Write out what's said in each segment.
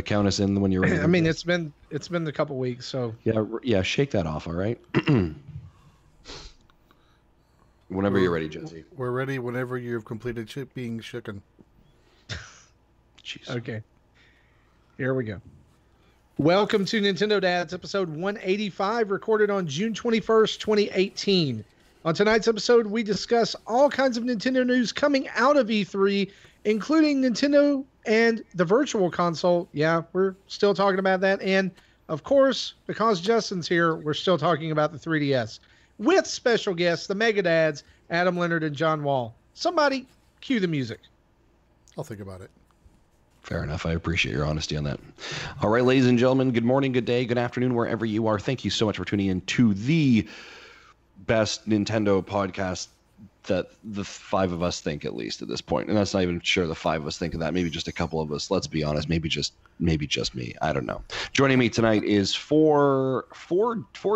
Count us in when you're ready. I mean, it's been a couple weeks, so yeah. Shake that off, all right. Whenever you're ready, Jesse. We're ready whenever you've completed being shooken. Jeez. Okay. Here we go. Welcome to Nintendo Dads, episode 185, recorded on June 21st, 2018. On tonight's episode, we discuss all kinds of Nintendo news coming out of E3, including Nintendo and the Virtual Console. Yeah, we're still talking about that. And, of course, because Justin's here, we're still talking about the 3DS. With special guests, the Mega Dads, Adam Leonard and John Wall. Somebody cue the music. I'll think about it. Fair enough. I appreciate your honesty on that. All right, ladies and gentlemen, good morning, good day, good afternoon, wherever you are. Thank you so much for tuning in to the best Nintendo podcast that the five of us think, at least at this point. And that's not even sure the five of us think of that. Maybe just a couple of us. Let's be honest. Maybe just me. I don't know. Joining me tonight is four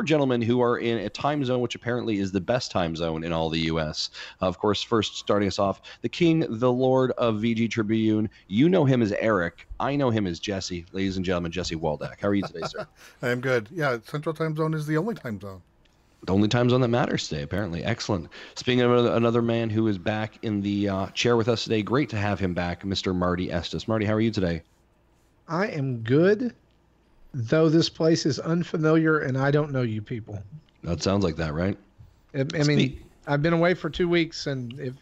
gentlemen who are in a time zone which apparently is the best time zone in all the U.S. Of course, first starting us off, the king, the lord of VG Tribune. You know him as Eric. I know him as Jesse. Ladies and gentlemen, Jesse Waldeck. How are you today, sir? I am good. Yeah, Central Time Zone is the only time zone. The only time zone that matters today, apparently. Excellent. Speaking of another man who is back in the chair with us today, great to have him back, Mr. Marty Estes. Marty, how are you today? I am good, though this place is unfamiliar and I don't know you people. That sounds like that, right? I mean, I've been away for 2 weeks, and if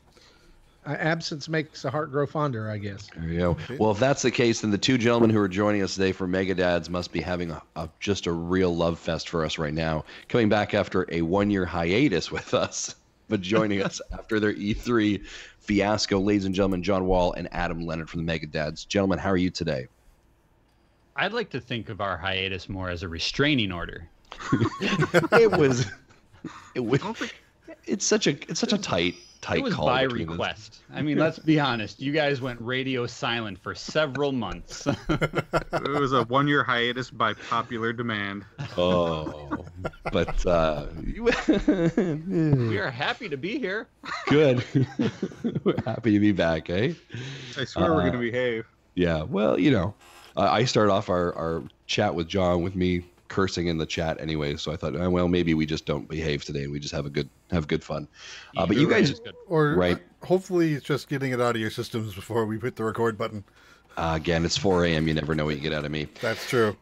absence makes the heart grow fonder, I guess. There you go. Well, if that's the case, then the two gentlemen who are joining us today for Mega Dads must be having just a real love fest for us right now. Coming back after a 1-year hiatus with us, but joining us after their E3 fiasco, ladies and gentlemen, John Wall and Adam Leonard from the Mega Dads. Gentlemen, how are you today? I'd like to think of our hiatus more as a restraining order. It's such a tight it was call by request. I mean, let's be honest. You guys went radio silent for several months. It was a 1-year hiatus by popular demand. Oh, but we are happy to be here. Good. We're happy to be back, eh? I swear we're going to behave. Yeah, well, you know, I started off our chat with John with me cursing in the chat anyway, so I thought, well, maybe we just don't behave today and we just have good fun. But you guys, right? Hopefully, it's just getting it out of your systems before we hit the record button. Again, it's 4 a.m. You never know what you get out of me. That's true.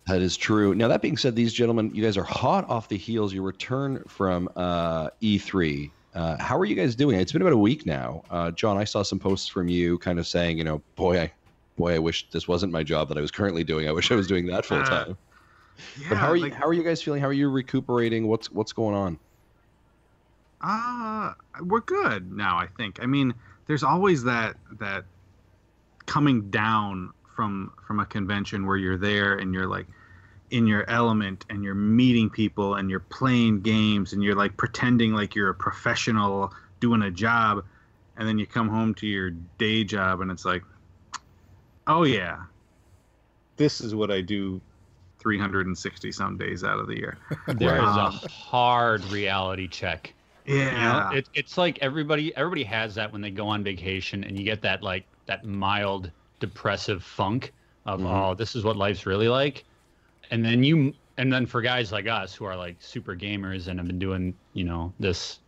That is true. Now, that being said, these gentlemen, you guys are hot off the heels. You return from E3. How are you guys doing? It's been about a week now. John, I saw some posts from you kind of saying, you know, boy, I wish this wasn't my job that I was currently doing. I wish I was doing that full time. Yeah, but how are you guys feeling? How are you recuperating? What's going on? We're good now, I think. I mean, there's always that coming down from a convention where you're there and you're like in your element and you're meeting people and you're playing games and you're like pretending like you're a professional doing a job, and then you come home to your day job and it's like, oh yeah, this is what I do 360 some days out of the year. There is a hard reality check. Yeah, you know, it's like everybody has that when they go on vacation, and you get that like that mild depressive funk of oh, this is what life's really like, and then for guys like us who are like super gamers and have been doing this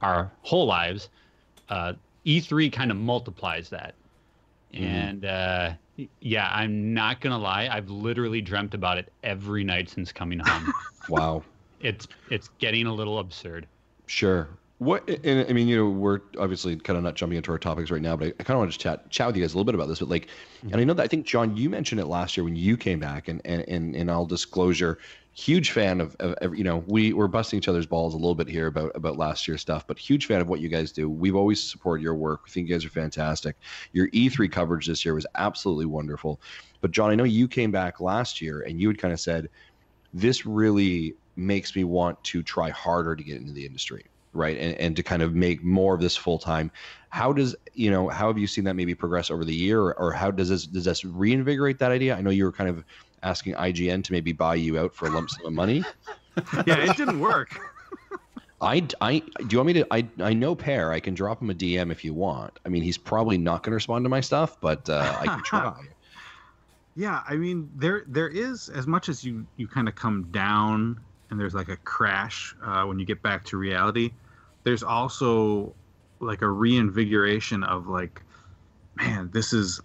our whole lives, E3 kind of multiplies that. And yeah, I'm not gonna lie, I've literally dreamt about it every night since coming home. Wow. It's getting a little absurd. Sure. And I mean, we're obviously kind of not jumping into our topics right now, but I kind of want to chat with you guys a little bit about this. But like, and I know that I think John, you mentioned it last year when you came back, and in all disclosure, huge fan of we were busting each other's balls a little bit here about last year's stuff, but huge fan of what you guys do. We've always supported your work. We think you guys are fantastic. Your E3 coverage this year was absolutely wonderful. But John, I know you came back last year and you had kind of said, this really makes me want to try harder to get into the industry, right? And to kind of make more of this full time. How have you seen that maybe progress over the year, or how does this reinvigorate that idea? I know you were kind of asking IGN to maybe buy you out for a lump sum of money. Yeah, it didn't work. Do you want me to? I know Pear. I can drop him a DM if you want. I mean, he's probably not going to respond to my stuff, but I can try. Yeah, I mean, there is, as much as you kind of come down and there's like a crash when you get back to reality, there's also like a reinvigoration of like, man,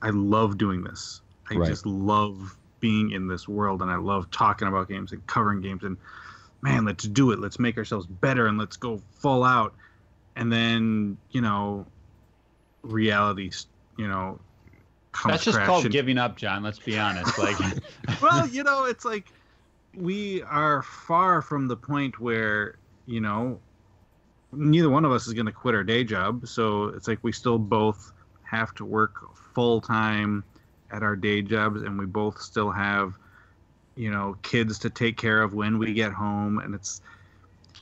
I love doing this. I Right. just love being in this world, and I love talking about games and covering games, and man, let's do it. Let's make ourselves better, and let's go full out. And then, reality, comes That's just called crashing. giving up, John. Let's be honest. Like, Well, it's like we are far from the point where, neither one of us is going to quit our day job. So it's like we still both have to work full time at our day jobs, and we both still have, kids to take care of when we get home. And it's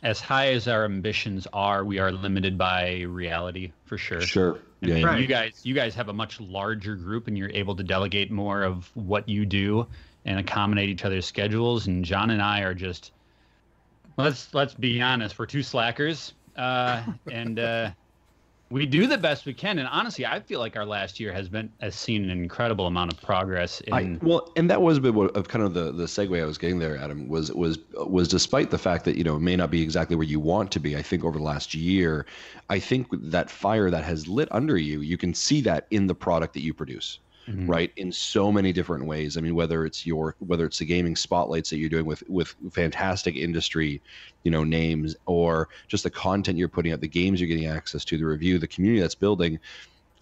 as high as our ambitions are, we are limited by reality for sure. Sure. And Yeah. Right. you guys have a much larger group, and you're able to delegate more of what you do and accommodate each other's schedules. And John and I are just, let's be honest, we're two slackers, and we do the best we can. And honestly, I feel like our last year has seen an incredible amount of progress in. And that was a bit of kind of the segue I was getting there, Adam, was despite the fact that, it may not be exactly where you want to be. I think over the last year, I think that fire that has lit under you, you can see that in the product that you produce. Mhm. Right, in so many different ways. I mean, whether it's the gaming spotlights that you're doing with fantastic industry, names, or just the content you're putting out, the games you're getting access to, the review, the community that's building.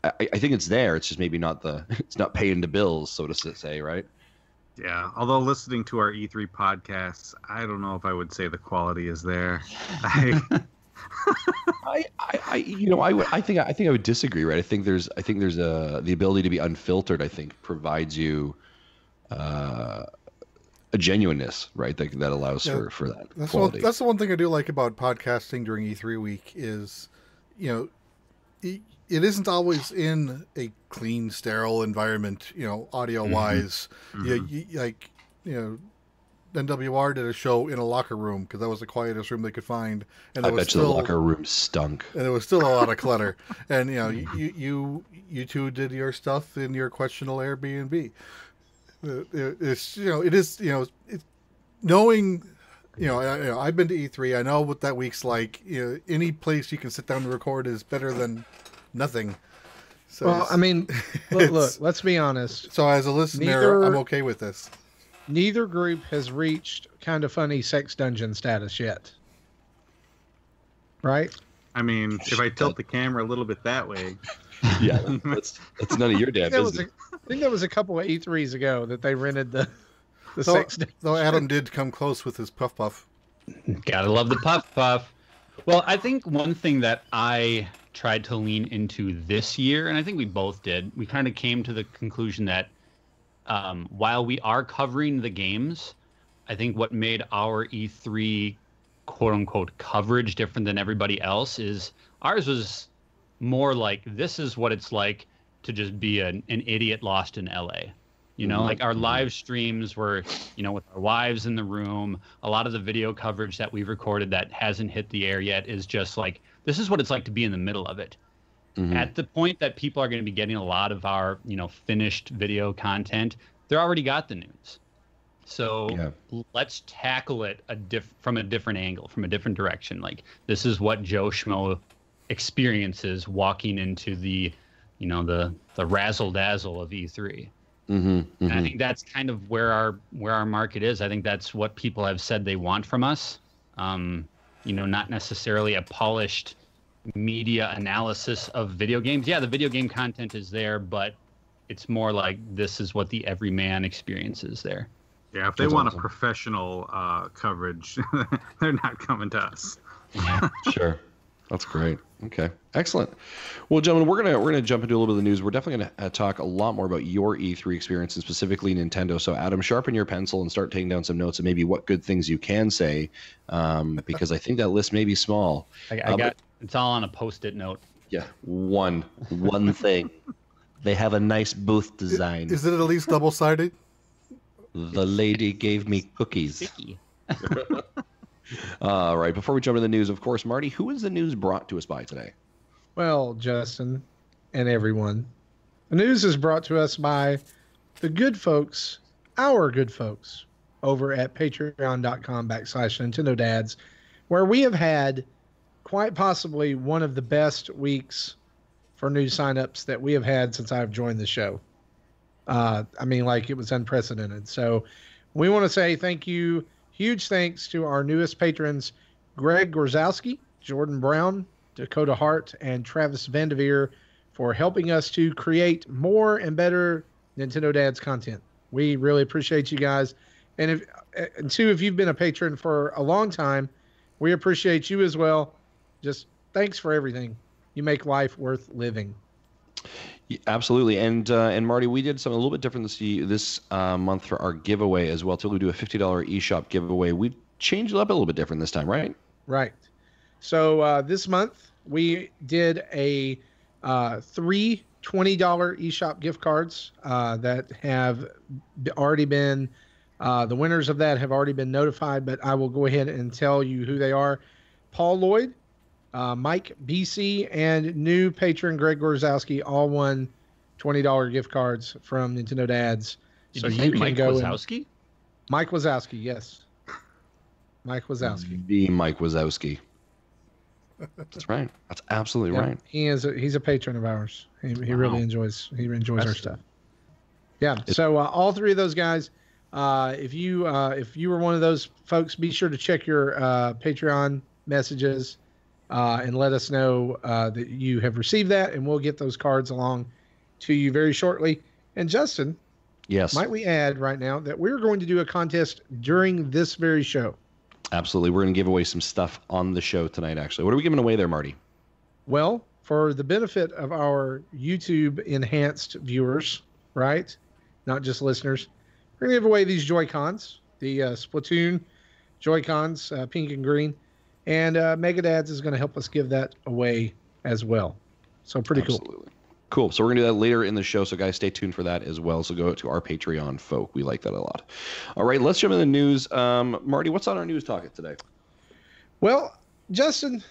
I think it's there. It's just maybe it's not paying the bills, so to say, right? Yeah, although listening to our E3 podcasts, I don't know if I would say the quality is there. I think I would disagree, right? I think there's the ability to be unfiltered. I think provides you a genuineness, right? That allows for that quality. That's the one thing I do like about podcasting during E3 week is, it isn't always in a clean, sterile environment, audio wise. Mm-hmm. NWR did a show in a locker room because that was the quietest room they could find, and I bet you the locker room stunk. and there was still a lot of clutter. And you two did your stuff in your questionable Airbnb. It's knowing. I've been to E3. I know what that week's like. Any place you can sit down and record is better than nothing. So Well, I mean, look, let's be honest. So as a listener, I'm okay with this. Neither group has reached kind of funny sex dungeon status yet. Right? I mean, if I tilt the camera a little bit that way. Yeah, that's none of your damn business. I think that was a couple of E3s ago that they rented the sex dungeon. Though Adam did come close with his puff puff. Gotta love the puff. Well, I think one thing that I tried to lean into this year, and I think we both did, we kind of came to the conclusion that while we are covering the games, I think what made our E3 quote-unquote coverage different than everybody else is ours was more like, this is what it's like to just be an idiot lost in LA. Like our live streams were, with our wives in the room. A lot of the video coverage that we've recorded that hasn't hit the air yet is just like, this is what it's like to be in the middle of it. Mm-hmm. At the point that people are going to be getting a lot of our, finished video content, they already got the news. So let's tackle it from a different angle, from a different direction. Like, this is what Joe Schmo experiences walking into the razzle dazzle of E3. And I think that's kind of where our market is. I think that's what people have said they want from us. Not necessarily a polished media analysis of video games. Yeah, the video game content is there, but it's more like, this is what the everyman experiences there. Yeah, if they want a professional coverage, they're not coming to us. Sure. That's great. Okay, excellent. Well, gentlemen, we're gonna jump into a little bit of the news. We're definitely gonna talk a lot more about your E3 experience and specifically Nintendo. So, Adam, sharpen your pencil and start taking down some notes and maybe what good things you can say, because I think that list may be small. It's all on a Post-it note. Yeah, one thing. They have a nice booth design. Is it at least double-sided? The lady gave me cookies. Sticky. All right, before we jump into the news, of course, Marty, who is the news brought to us by today? Well, Justin and everyone, the news is brought to us by the good folks, our good folks, over at patreon.com/Nintendo Dads, where we have had quite possibly one of the best weeks for new signups that we have had since I've joined the show. I mean, like, it was unprecedented. So we want to say thank you. Huge thanks to our newest patrons, Greg Gorzowski, Jordan Brown, Dakota Hart, and Travis Vandeveer, for helping us to create more and better Nintendo Dads content. We really appreciate you guys. And if you've been a patron for a long time, we appreciate you as well. Just thanks for everything. You make life worth living. Yeah, absolutely. And Marty, we did something a little bit different this month for our giveaway as well. Typically we do a $50 eShop giveaway. We changed it up a little bit different this time, right? Right. So this month we did a 3 $20 eShop gift cards that have already been, the winners of that have already been notified, but I will go ahead and tell you who they are. Paul Lloyd, Mike BC, and new patron Greg Gorzowski all won $20 gift cards from Nintendo Dads. Did So you say you can Mike go Wazowski? Mike Wazowski, yes. Mike Wazowski. The Mike Wazowski. That's right. That's absolutely right. He's a patron of ours. He really enjoys our stuff. Yeah. So all three of those guys, if you were one of those folks, be sure to check your Patreon messages and let us know that you have received that, and we'll get those cards along to you very shortly. And Justin, yes, might we add right now that we're going to do a contest during this very show? Absolutely. We're going to give away some stuff on the show tonight, actually. What are we giving away there, Marty? Well, for the benefit of our YouTube enhanced viewers, right? Not just listeners, we're going to give away these Joy-Cons, the Splatoon Joy-Cons, pink and green. And Mega Dads is going to help us give that away as well. So pretty Absolutely. Cool. So we're going to do that later in the show. So guys, stay tuned for that as well. So go to our Patreon folk. We like that a lot. All right, let's jump into the news. Marty, what's on our news docket today? Well, Justin,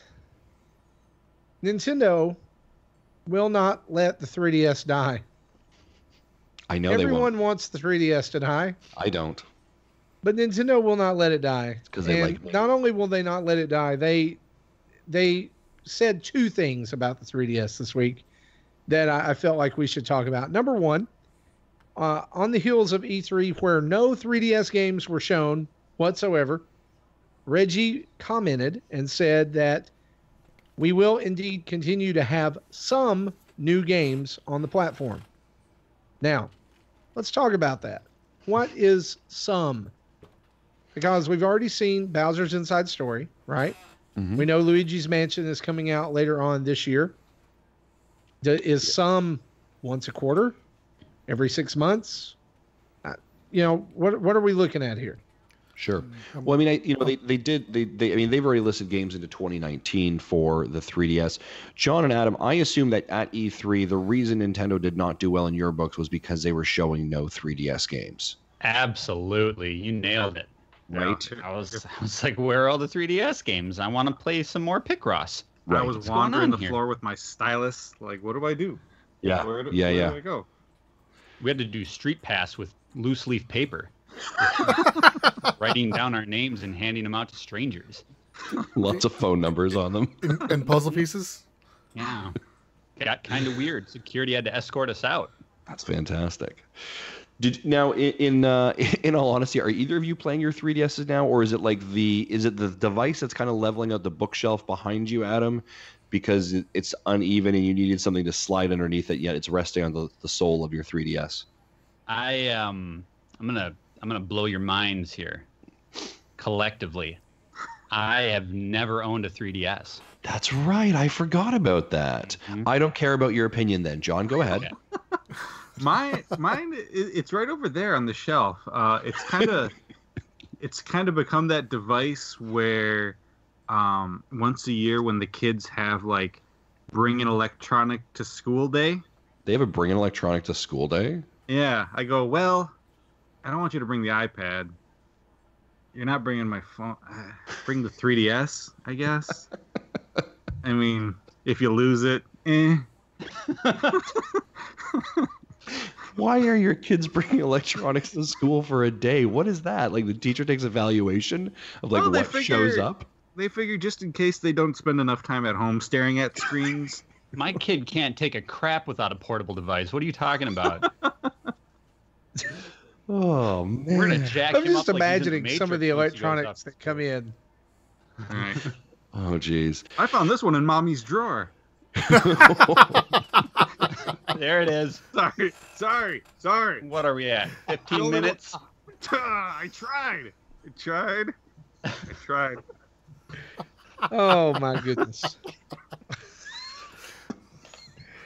Nintendo will not let the 3DS die. I know Everyone wants the 3DS to die. I don't. But Nintendo will not let it die. Because they like me. Not only will they not let it die, they said two things about the 3DS this week that I felt like we should talk about. Number one, on the heels of E3, where no 3DS games were shown whatsoever, Reggie commented and said that we will indeed continue to have some new games on the platform. Now, let's talk about that. What is some? Because we've already seen Bowser's Inside Story, right? Mm-hmm. We know Luigi's Mansion is coming out later on this year. Is some once a quarter, every 6 months? What are we looking at here? Sure. Well, I mean, they've already listed games into 2019 for the 3DS. John and Adam, I assume that at E3, the reason Nintendo did not do well in your books was because they were showing no 3DS games. Absolutely. You nailed it. Right? I was like, where are all the 3DS games? I want to play some more Picross. Right. I was wandering the here? floor with my stylus. Like, what do I do? Yeah. Where do I go? We had to do Street Pass with loose leaf paper. Writing down our names and handing them out to strangers. Lots of phone numbers on them. And puzzle pieces? Yeah. It got kind of weird. Security had to escort us out. That's fantastic. Now, in all honesty, are either of you playing your 3DSs now, or is it the device that's kind of leveling out the bookshelf behind you, Adam, because it's uneven and you needed something to slide underneath it, yet it's resting on the sole of your 3DS? I'm gonna blow your minds here. Collectively, I have never owned a 3DS. That's right. I forgot about that. Mm-hmm. I don't care about your opinion then. John, go ahead. Okay. Mine, it's right over there on the shelf. It's kind of become that device where once a year when the kids have like bring an electronic to school day. They have a bring an electronic to school day? Yeah. I go, well, I don't want you to bring the iPad. You're not bringing my phone. Bring the 3DS, I guess. I mean, if you lose it, Why are your kids bringing electronics to school for a day? What is that? Like the teacher takes evaluation of like Well, what shows up? They figure just in case they don't spend enough time at home staring at screens. My kid can't take a crap without a portable device. What are you talking about? Oh man. We're gonna jack I'm him just up like he's in imagining some of Matrix the once he goes electronics up. that come in. All right. Oh geez. I found this one in mommy's drawer. There it is. Sorry. What are we at? 15 minutes? I tried. Oh my goodness.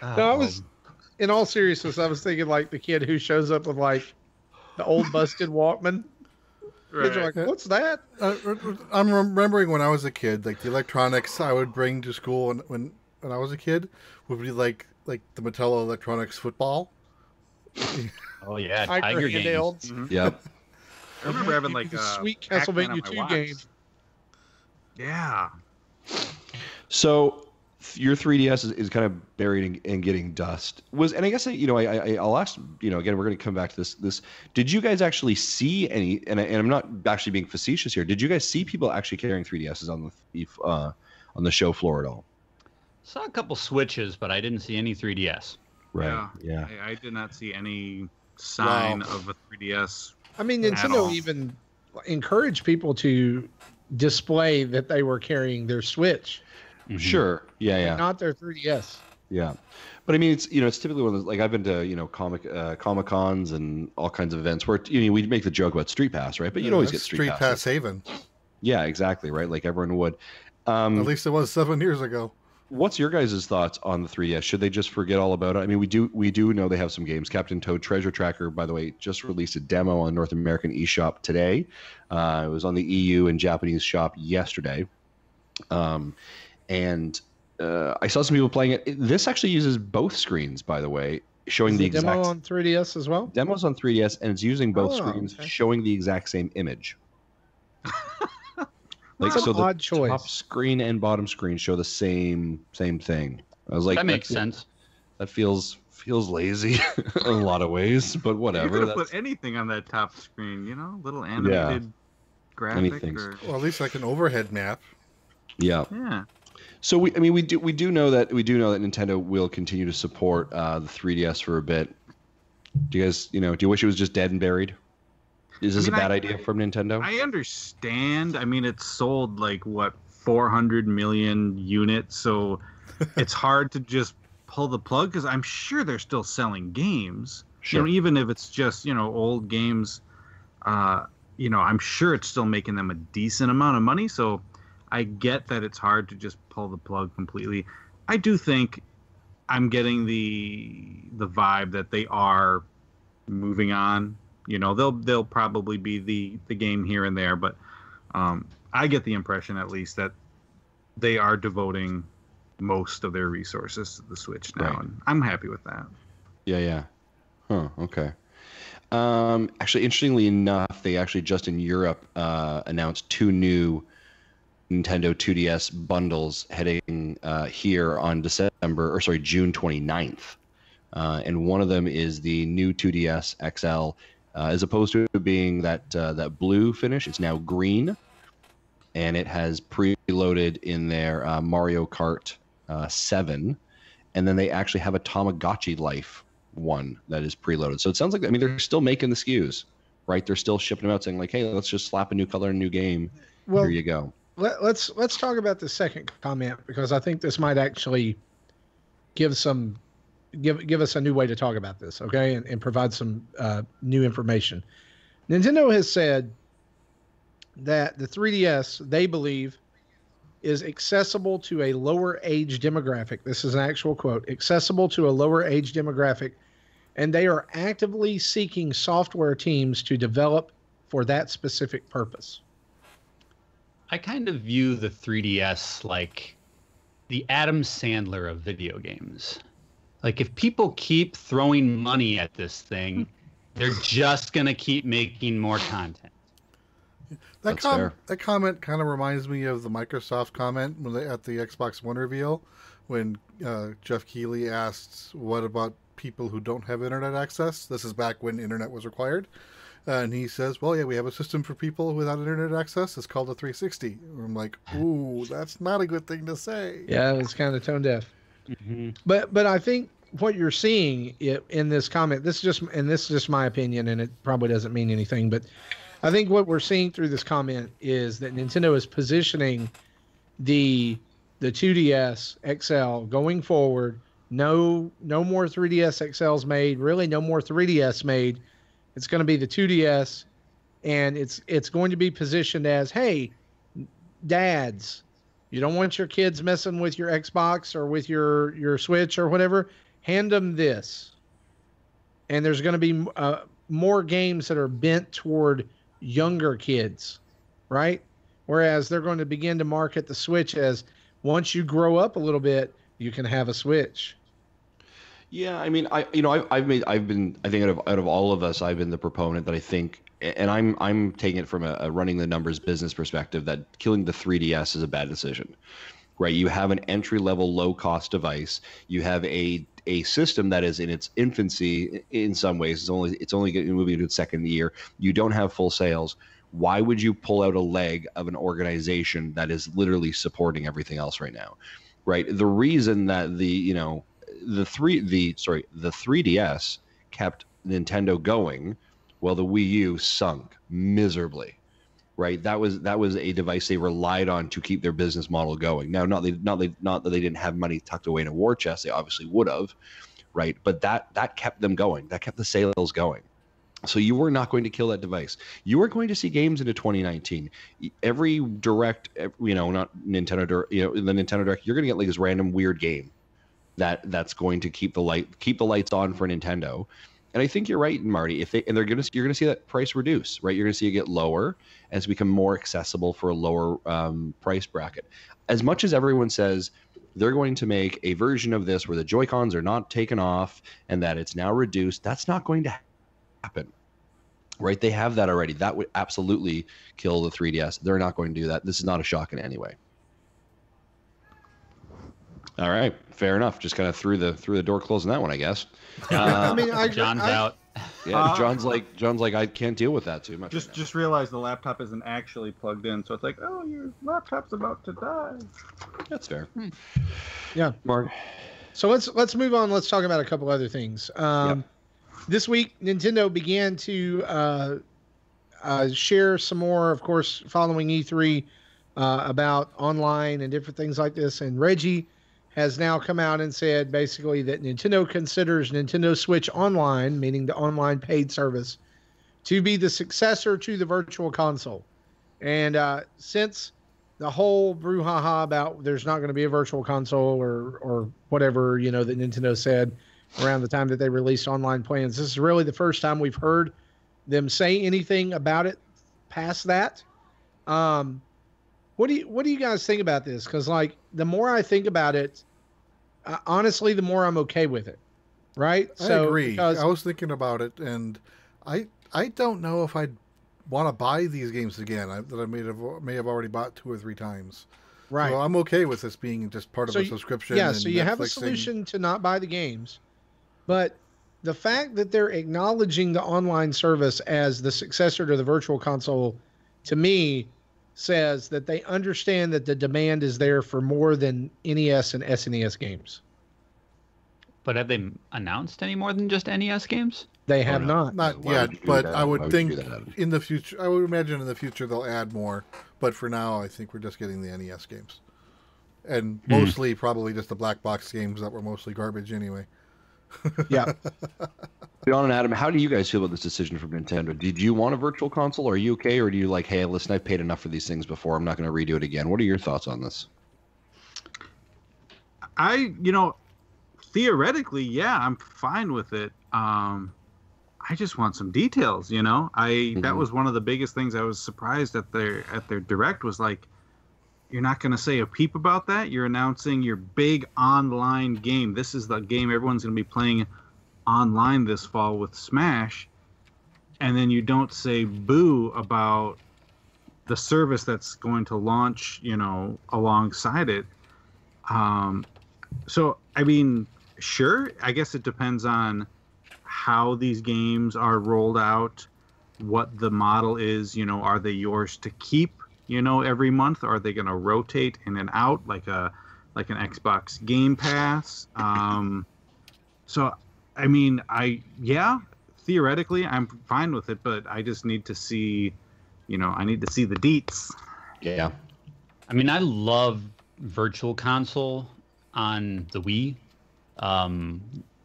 No, I was, in all seriousness, I was thinking like the kid who shows up with like the old busted Walkman. Kids are like, what's that? I'm remembering when I was a kid, like the electronics I would bring to school when I was a kid would be like the Mattel Electronics football. Oh yeah, Tiger Tiger games. handhelds. Mhm. Yep. I remember having like the a sweet Pac-Man Castlevania on my 2 watch. game. Yeah. So your 3DS is kind of buried and getting dust. And I guess I'll ask, again, we're going to come back to this. Did you guys actually see any? And I'm not actually being facetious here. Did you guys see people actually carrying 3DSs on the show floor at all? Saw a couple switches, but I didn't see any 3DS. Right. Yeah. I did not see any sign of a 3DS. I mean, At Nintendo all. even encouraged people to display that they were carrying their Switch, Sure. Yeah. not their 3DS. Yeah. But I mean, it's typically one of those, like I've been to, Comic Cons and all kinds of events where, we make the joke about Street Pass, right? But you'd always get Street Pass Haven. Yeah, exactly. Right. Like everyone would. At least it was 7 years ago. What's your guys' thoughts on the 3DS? Should they just forget all about it? I mean, we do know they have some games. Captain Toad Treasure Tracker, by the way, just released a demo on North American eShop today. It was on the EU and Japanese shop yesterday. And I saw some people playing it. This actually uses both screens, by the way, showing Is the the exact demo on 3DS as well? demos on 3DS, and it's using both Oh, screens, okay. showing the exact same image. Like That's so, an the odd choice. top screen and bottom screen show the same thing. I was like, That makes sense. That feels lazy in a lot of ways, but You whatever. could have That's- put anything on that top screen, little animated graphic. Anything. Or, Well, at least like an overhead map. yeah. yeah. So we do know that Nintendo will continue to support the 3DS for a bit. Do you guys, do you wish it was just dead and buried? Is this a bad idea from Nintendo? I understand. I mean, it's sold like 400 million units, so it's hard to just pull the plug because I'm sure they're still selling games. Sure. Even if it's just old games, I'm sure it's still making them a decent amount of money. So I get that it's hard to just pull the plug completely. I do think I'm getting the vibe that they are moving on. They'll probably be the game here and there, but I get the impression at least that they are devoting most of their resources to the Switch now, Right. and I'm happy with that. Yeah. Huh. Okay. Actually, interestingly enough, they actually just in Europe announced 2 new Nintendo 2DS bundles heading here on June 29th. And one of them is the new 2DS XL. As opposed to it being that blue finish, it's now green, and it has preloaded in their Mario Kart 7, and then they actually have a Tamagotchi Life one that is preloaded. So it sounds like they're still making the SKUs, right? They're still shipping them out, saying like, "Hey, let's just slap a new color and new game. Well, Here you go." let's talk about the second comment because I think this might actually give us a new way to talk about this, okay, and provide some new information. Nintendo has said that the 3DS, they believe, is accessible to a lower age demographic. This is an actual quote, accessible to a lower age demographic, and they are actively seeking software teams to develop for that specific purpose. I kind of view the 3DS like the Adam Sandler of video games. Like if people keep throwing money at this thing, they're just going to keep making more content. That fair. That comment kind of reminds me of the Microsoft comment when at the Xbox One reveal, when Jeff Keighley asked, "What about people who don't have internet access. This is back when internet was required. And he says, well, yeah, we have a system for people without internet access. It's called a 360. I'm like, ooh, that's not a good thing to say. Yeah, it's kind of tone deaf. Mm-hmm. But I think what you're seeing in this comment, this is just my opinion, and it probably doesn't mean anything, but I think what we're seeing through this comment is that Nintendo is positioning the 2DS XL going forward. No more 3DS XLs made. Really, no more 3DS made. It's going to be the 2DS, and it's going to be positioned as, hey, dads, you don't want your kids messing with your Xbox or with your Switch or whatever. Hand them this, and there's going to be more games that are bent toward younger kids, right? Whereas they're going to begin to market the Switch as, once you grow up a little bit, you can have a Switch. Yeah, I mean, I think out of all of us, I've been the proponent that I think, and I'm taking it from a running the numbers business perspective, that killing the 3DS is a bad decision, right? You have an entry level, low cost device. You have a system that is in its infancy in some ways. It's only moving into its second year. You don't have full sales. Why would you pull out a leg of an organization that is literally supporting everything else right now, right? The reason that the 3DS kept Nintendo going, while the Wii U sunk miserably, right? That was a device they relied on to keep their business model going. Now, not that they didn't have money tucked away in a war chest. They obviously would have, right? But that kept them going. That kept the sales going. So you were not going to kill that device. You were going to see games into 2019. Every direct, not Nintendo, the Nintendo Direct, you're going to get like this random weird game that's going to keep the lights on for Nintendo. And I think you're right, Marty. You're going to see that price reduce, right? You're going to see it get lower as it become more accessible for a lower price bracket. As much as everyone says they're going to make a version of this where the Joy-Cons are not taken off and that it's now reduced, that's not going to happen, right? They have that already. That would absolutely kill the 3DS. They're not going to do that. This is not a shock in any way. All right, fair enough. Just kind of threw the door closed on that one, I guess. I mean, John's out. Yeah, John's like I can't deal with that too much. Just realize the laptop isn't actually plugged in, so it's like, oh, your laptop's about to die. That's fair. Yeah, Mark. So let's move on. Let's talk about a couple other things. This week, Nintendo began to share some more, of course, following E3 about online and different things like this. And Reggie has now come out and said basically that Nintendo considers Nintendo Switch Online, meaning the online paid service, to be the successor to the Virtual Console. And since the whole brouhaha about there's not going to be a Virtual Console or whatever, that Nintendo said around the time that they released online plans, this is really the first time we've heard them say anything about it past that. What do you guys think about this? Because like the more I think about it, honestly, the more I'm okay with it. Right? I agree. I was thinking about it, and I don't know if I'd want to buy these games again that I may have already bought 2 or 3 times. Right. So I'm okay with this being just part of a subscription. Yeah. So you have a solution to not buy the games, but the fact that they're acknowledging the online service as the successor to the Virtual Console, to me, says that they understand that the demand is there for more than NES and SNES games. But have they announced any more than just NES games? They have not. Not yet, but I would think in the future, I would imagine in the future they'll add more. But for now, I think we're just getting the NES games. And mostly probably just the black box games that were mostly garbage anyway. Yeah. John and Adam, how do you guys feel about this decision from Nintendo? Did you want a Virtual Console? Are you okay? Or do you like, hey, listen, I've paid enough for these things before. I'm not going to redo it again. What are your thoughts on this? Theoretically, yeah, I'm fine with it. I just want some details, that was one of the biggest things I was surprised at their direct was like, you're not going to say a peep about that. You're announcing your big online game. This is the game everyone's going to be playing online this fall with Smash. And then you don't say boo about the service that's going to launch, alongside it. So, I mean, sure. I guess it depends on how these games are rolled out, what the model is. You know, are they yours to keep? You know, every month, or are they going to rotate in and out like an Xbox Game Pass? So, I mean, theoretically, I'm fine with it, but I just need to see, I need to see the deets. Yeah. I mean, I love Virtual Console on the Wii.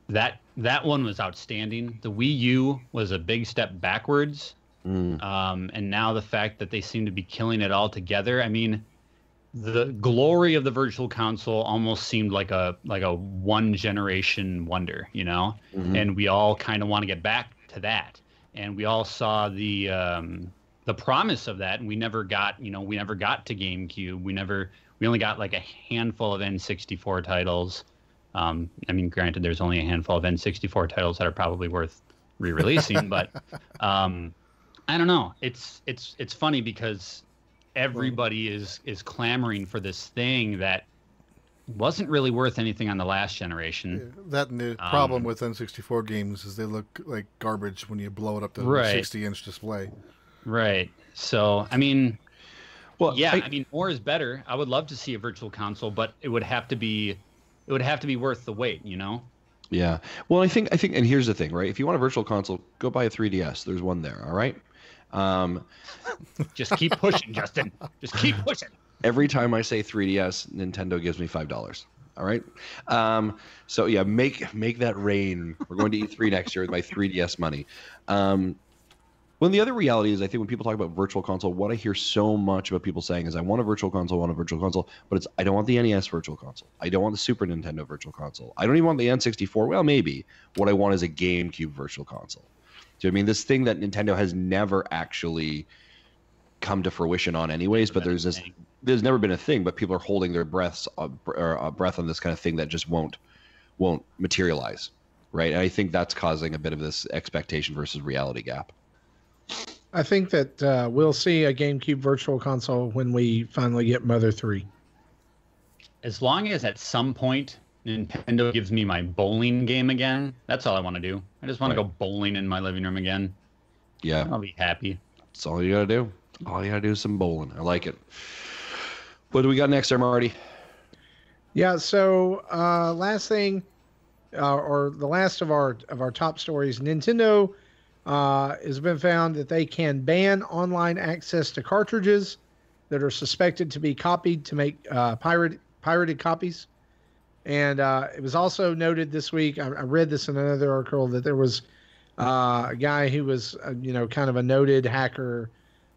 That one was outstanding. The Wii U was a big step backwards. And now the fact that they seem to be killing it all together. I mean, the glory of the Virtual Console almost seemed like a one generation wonder, and we all kind of want to get back to that. And we all saw the promise of that, and we never got to GameCube. We only got like a handful of N64 titles. I mean, granted, there's only a handful of N64 titles that are probably worth re-releasing, but I don't know. It's funny because everybody is clamoring for this thing that wasn't really worth anything on the last generation. Yeah, that and the problem with N64 games is they look like garbage when you blow it up to a 60-inch display. Right. So, I mean, I mean, more is better. I would love to see a Virtual Console, but it would have to be worth the wait, Yeah. Well, I think, and here's the thing, right? If you want a Virtual Console, go buy a 3DS. There's one there. All right. Just keep pushing, Justin. Just keep pushing. Every time I say 3DS, Nintendo gives me $5. All right. So yeah, make that rain. We're going to E3 next year with my 3DS money. Well, the other reality is, I think when people talk about Virtual Console, what I hear so much about people saying is, I want a Virtual Console, but I don't want the NES Virtual Console. I don't want the Super Nintendo Virtual Console. I don't even want the N64. Well, maybe. What I want is a GameCube Virtual Console. Do you know what I mean? This thing that Nintendo has never actually come to fruition on anyways, but there's never been a thing, but people are holding their breath on this kind of thing that just won't materialize, right? And I think that's causing a bit of this expectation versus reality gap. I think that we'll see a GameCube Virtual Console when we finally get Mother 3. As long as at some point Nintendo gives me my bowling game again, that's all I want to do. I just want to go bowling in my living room again. Yeah. I'll be happy. That's all you got to do. All you got to do is some bowling. I like it. What do we got next there, Marty? Yeah, so last thing, or the last of our top stories, Nintendo has been found that they can ban online access to cartridges that are suspected to be copied to make pirated copies. And it was also noted this week, I read this in another article, that there was a guy who was, kind of a noted hacker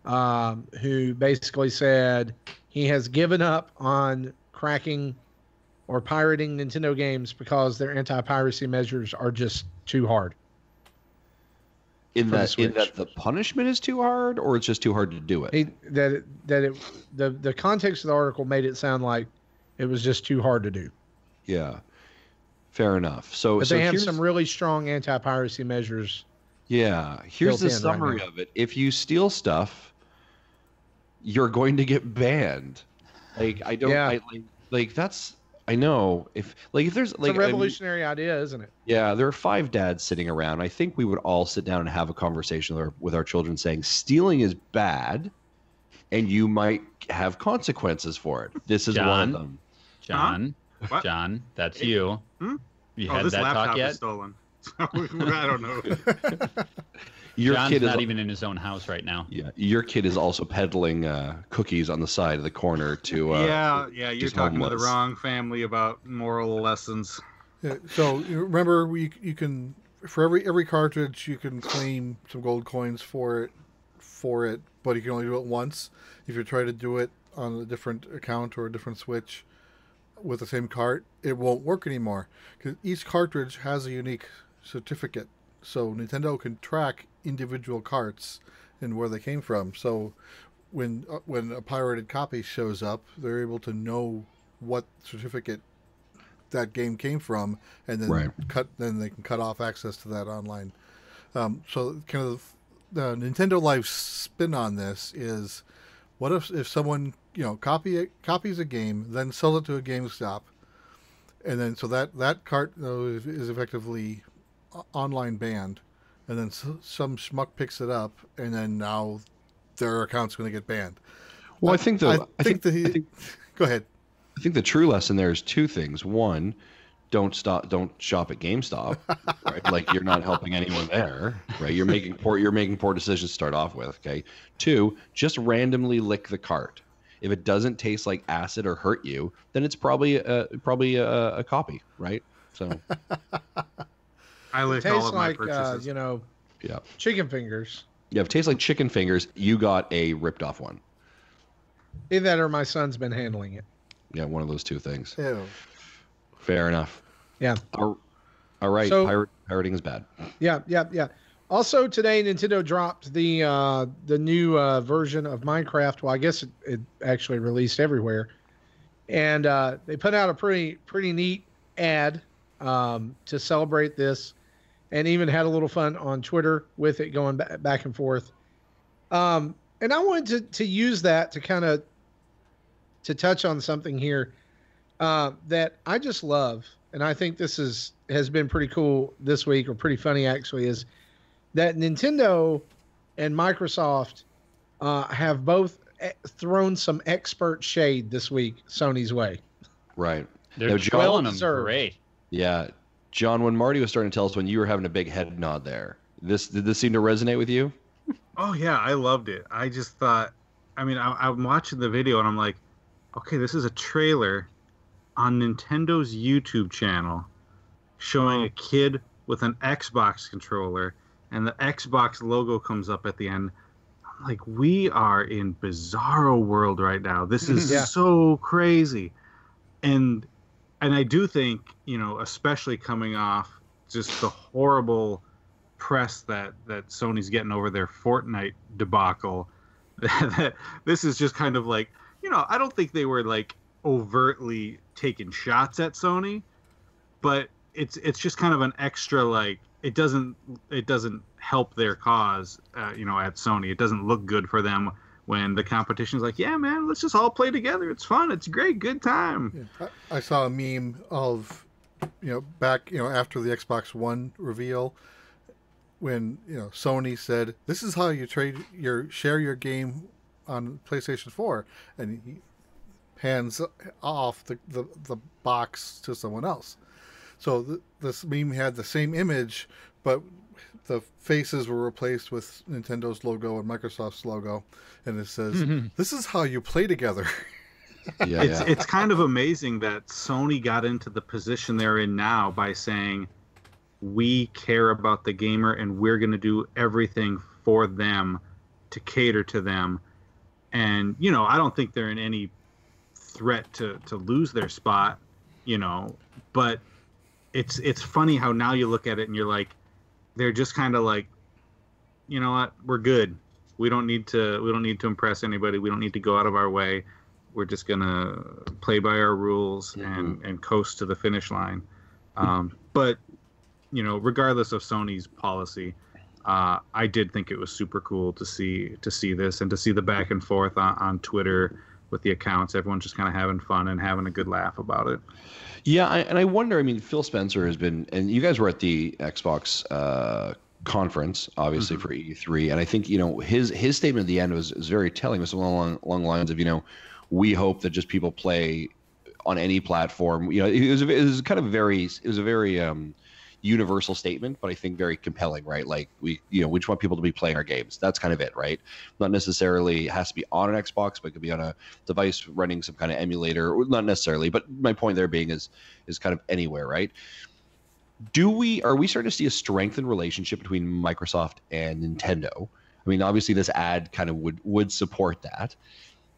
who basically said he has given up on cracking or pirating Nintendo games because their anti-piracy measures are just too hard. In that the punishment is too hard, or it's just too hard to do it? The context of the article made it sound like it was just too hard to do. Yeah, fair enough. But they have some really strong anti-piracy measures. Yeah, here's the summary of it. If you steal stuff, you're going to get banned. Like I don't. Yeah. That's. I know if there's it's a revolutionary idea, isn't it? Yeah, there are 5 dads sitting around. I think we would all sit down and have a conversation with our children, saying stealing is bad, and you might have consequences for it. This is one of them. John, huh? John, that's you. You had this that laptop talk yet? Is stolen. So, I don't know. John's kid is not even in his own house right now. Yeah, your kid is also peddling cookies on the side of the corner to. You're talking to the wrong family about moral lessons. Yeah, so you remember, you can, for every cartridge, you can claim some gold coins for it, but you can only do it once. If you try to do it on a different account or a different Switch with the same cart, it won't work anymore because each cartridge has a unique certificate. So Nintendo can track individual carts and where they came from. So when a pirated copy shows up, they're able to know what certificate that game came from, and then then they can cut off access to that online. So kind of the Nintendo Life spin on this is, what if someone copies a game, then sells it to a GameStop, and then so that cart though is effectively online banned, and then some schmuck picks it up, and then now their account's going to get banned. Well, I think go ahead. I think the true lesson there is two things. One, don't shop at GameStop, right? Like you're not helping anyone there, right? You're making poor decisions to start off with. Okay. Two, just randomly lick the cart. If it doesn't taste like acid or hurt you, then it's probably a copy, right? So I lick all of my purchases. Yeah. Chicken fingers. Yeah, if it tastes like chicken fingers, you got a ripped off one. Either that or my son's been handling it. Yeah, one of those two things. Ew. Fair enough. Yeah. All right. So, pirating is bad. Yeah. Also today, Nintendo dropped the new version of Minecraft. Well, I guess it actually released everywhere, and they put out a pretty neat ad to celebrate this, and even had a little fun on Twitter with it going back and forth. And I wanted to use that to kind of to touch on something here that I just love, and I think this has been pretty cool this week, or pretty funny actually, is that Nintendo and Microsoft have both thrown some expert shade this week Sony's way. Right. They're drilling them great. Yeah. John, when Marty was starting to tell us when you were having a big head nod there, did this seem to resonate with you? Oh, yeah, I loved it. I just thought, I'm watching the video and I'm like, okay, this is a trailer on Nintendo's YouTube channel showing a kid with an Xbox controller, and the Xbox logo comes up at the end. I'm like, we are in bizarro world right now. This is so crazy. And I do think, especially coming off just the horrible press that Sony's getting over their Fortnite debacle, that this is just kind of like, I don't think they were like overtly taking shots at Sony, but it's just kind of an extra, like, it doesn't help their cause, at Sony. It doesn't look good for them when the competition's like, yeah, man, let's just all play together. It's fun. It's great. Good time. Yeah. I saw a meme of, back, after the Xbox One reveal, when, Sony said, this is how you share your game on PlayStation 4, and he hands off the box to someone else. So this meme had the same image, but the faces were replaced with Nintendo's logo and Microsoft's logo, and it says, "This is how you play together." It's kind of amazing that Sony got into the position they're in now by saying, we care about the gamer and we're going to do everything for them to cater to them. And, I don't think they're in any threat to lose their spot, but it's funny how now you look at it and you're like, they're just kind of like, you know what, we're good. We don't need to impress anybody. We don't need to go out of our way. We're just gonna play by our rules and coast to the finish line. But regardless of Sony's policy, I did think it was super cool to see this and to see the back and forth on Twitter with the accounts. Everyone's just kind of having fun and having a good laugh about it. Yeah, and I wonder, Phil Spencer has been, and you guys were at the Xbox conference, obviously, for E3, and I think, his statement at the end was very telling. It was along the lines of, we hope that just people play on any platform. It was a very universal statement, but I think very compelling, right? Like we just want people to be playing our games. That's kind of it, right? Not necessarily it has to be on an Xbox, but it could be on a device running some kind of emulator, or not necessarily, but my point there being is kind of anywhere, right? Are we starting to see a strengthened relationship between Microsoft and Nintendo? Obviously this ad kind of would support that,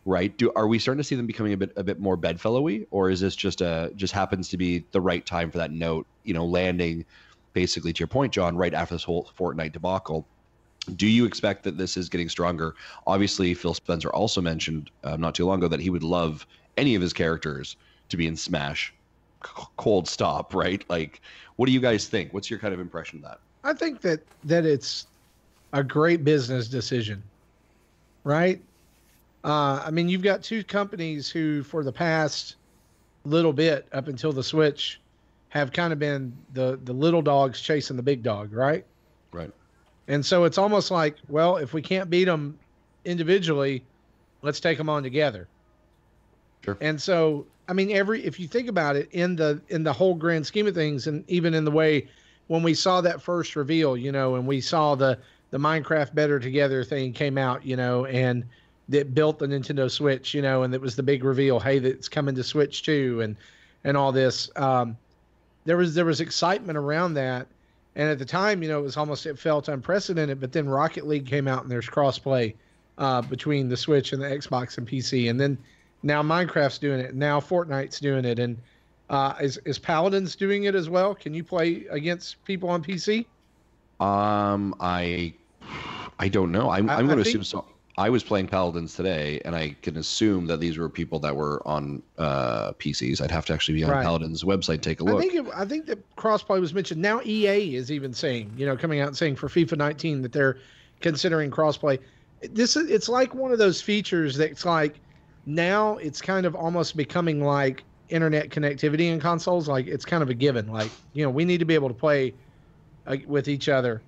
right? Are we starting to see them becoming a bit more bedfellowy, or is this just happens to be the right time for that note, landing basically, to your point, John, right after this whole Fortnite debacle? Do you expect that this is getting stronger? Obviously, Phil Spencer also mentioned not too long ago that he would love any of his characters to be in Smash. Cold stop, right? Like, what do you guys think? What's your kind of impression of that? I think that it's a great business decision, right? You've got two companies who, for the past little bit up until the Switch have kind of been the little dogs chasing the big dog, right? Right. And so it's almost like, well, if we can't beat them individually, let's take them on together. Sure. And so, I mean, if you think about it in the whole grand scheme of things, and even in the way when we saw that first reveal, and we saw the Minecraft Better Together thing came out, and that built the Nintendo Switch, and it was the big reveal, hey, that's coming to Switch too, and all this. There was excitement around that. And at the time, it felt unprecedented, but then Rocket League came out and there's crossplay between the Switch and the Xbox and PC. And then now Minecraft's doing it. Now Fortnite's doing it. And is Paladins doing it as well? Can you play against people on PC? I don't know. I'm going to assume so. I was playing Paladins today, and I can assume that these were people that were on PCs. I'd have to actually be on Paladins' website, take a look. I think that crossplay was mentioned. Now EA is even saying, coming out and saying for FIFA 19 that they're considering crossplay. It's like one of those features that's like now it's kind of almost becoming like internet connectivity in consoles. Like it's kind of a given. Like we need to be able to play with each other,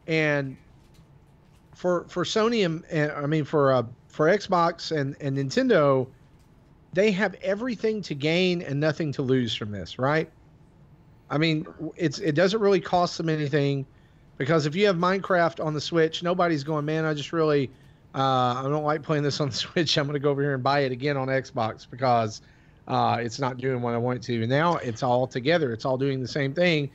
and for Sony and I mean for Xbox and Nintendo, they have everything to gain and nothing to lose from this, right? I mean, it doesn't really cost them anything, because if you have Minecraft on the Switch, nobody's going, man, I just really I don't like playing this on the Switch. I'm going to go over here and buy it again on Xbox because it's not doing what I want it to. And now it's all together. It's all doing the same thing.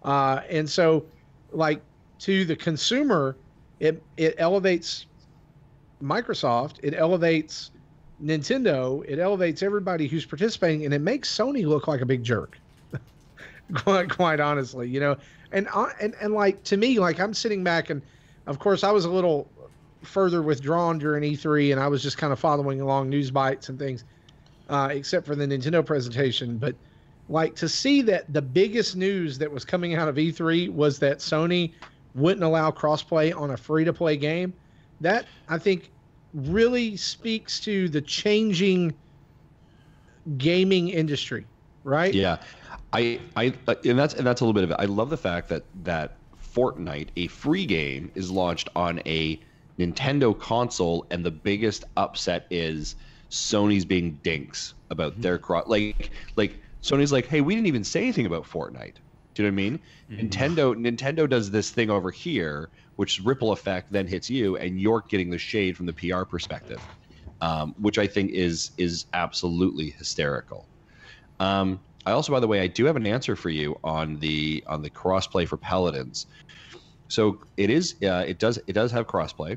And so, like, to the consumer, it elevates Microsoft, it elevates Nintendo, it elevates everybody who's participating, and it makes Sony look like a big jerk. quite honestly, and like, to me, like, I'm sitting back, and of course I was a little further withdrawn during E3, and I was just kind of following along news bites and things, except for the Nintendo presentation. But like, to see that the biggest news that was coming out of E3 was that Sony wouldn't allow crossplay on a free-to-play game, that I think really speaks to the changing gaming industry, right? Yeah, and that's a little bit of it. I love the fact that Fortnite, a free game, is launched on a Nintendo console, and the biggest upset is Sony's being dinks about their like Sony's like, hey, we didn't even say anything about Fortnite. Do you know what I mean? Nintendo does this thing over here, which ripple effect then hits you, and you're getting the shade from the PR perspective, which I think is absolutely hysterical. I also, by the way, I do have an answer for you on the crossplay for Paladins. So it does have crossplay.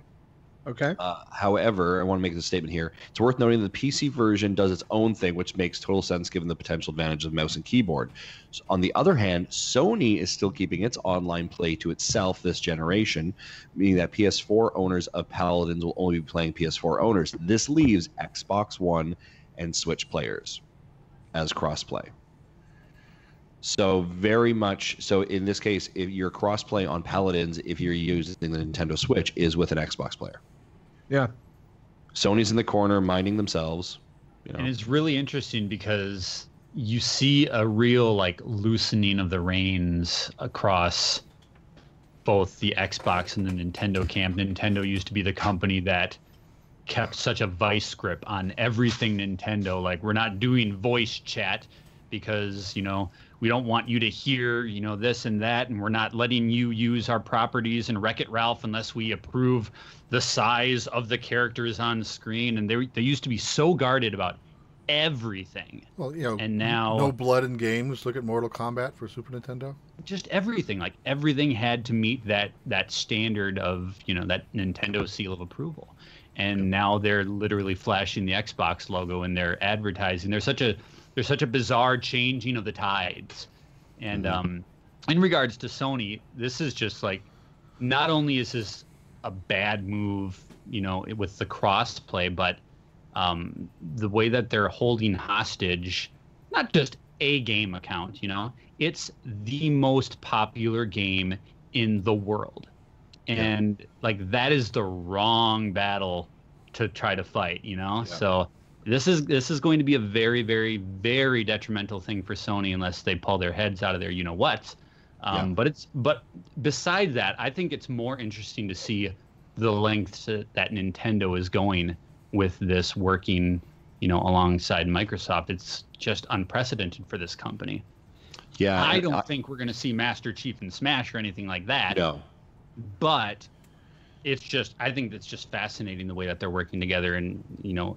Okay. However, I want to make this statement here. It's worth noting that the PC version does its own thing, which makes total sense given the potential advantage of mouse and keyboard. So on the other hand, Sony is still keeping its online play to itself this generation, meaning that PS4 owners of Paladins will only be playing PS4 owners. This leaves Xbox One and Switch players as crossplay. So very much so in this case, if your crossplay on Paladins, if you're using the Nintendo Switch, is with an Xbox player. Yeah. Sony's in the corner minding themselves. And it's really interesting because you see a real like loosening of the reins across both the Xbox and the Nintendo camp. Nintendo used to be the company that kept such a vice grip on everything Nintendo. Like, we're not doing voice chat because, we don't want you to hear, this and that, and we're not letting you use our properties in Wreck-It Ralph unless we approve the size of the characters on screen. And they used to be so guarded about everything. Well, and now no blood in games. Look at Mortal Kombat for Super Nintendo. Just everything, like everything had to meet that standard of, that Nintendo seal of approval. And now they're literally flashing the Xbox logo in their advertising. There's such a bizarre changing of the tides. And in regards to Sony, this is just like, not only is this a bad move, with the cross play, but the way that they're holding hostage, not just a game account, it's the most popular game in the world. And like, that is the wrong battle to try to fight, So This is going to be a very, very, very detrimental thing for Sony unless they pull their heads out of their you-know-whats. But besides that, I think it's more interesting to see the lengths that Nintendo is going with this working, alongside Microsoft. It's just unprecedented for this company. Yeah, I don't think we're going to see Master Chief and Smash or anything like that. No, but I think it's just fascinating the way that they're working together in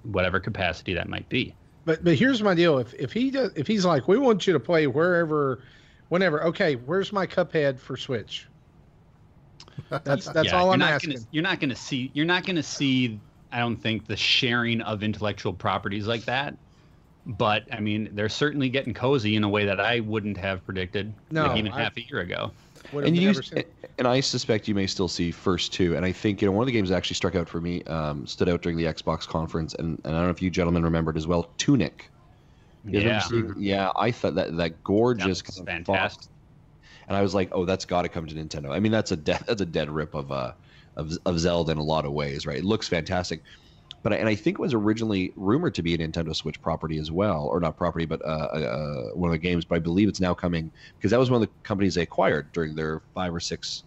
whatever capacity that might be. But here's my deal: if he's like, we want you to play wherever, whenever. Okay, where's my Cuphead for Switch? That's all I'm asking. You're not going to see. I don't think the sharing of intellectual properties like that. But I mean, they're certainly getting cozy in a way that I wouldn't have predicted even half a year ago. And I suspect you may still see first two. And I think one of the games that actually stood out during the Xbox conference, and I don't know if you gentlemen remembered as well, Tunic. Yeah, I thought that gorgeous, that was fantastic. And I was like, oh, that's got to come to Nintendo. I mean, that's a dead rip of Zelda in a lot of ways, right? It looks fantastic. But I think it was originally rumored to be a Nintendo Switch property as well, or not property, but one of the games. But I believe it's now coming because that was one of the companies they acquired during their 5 or 6.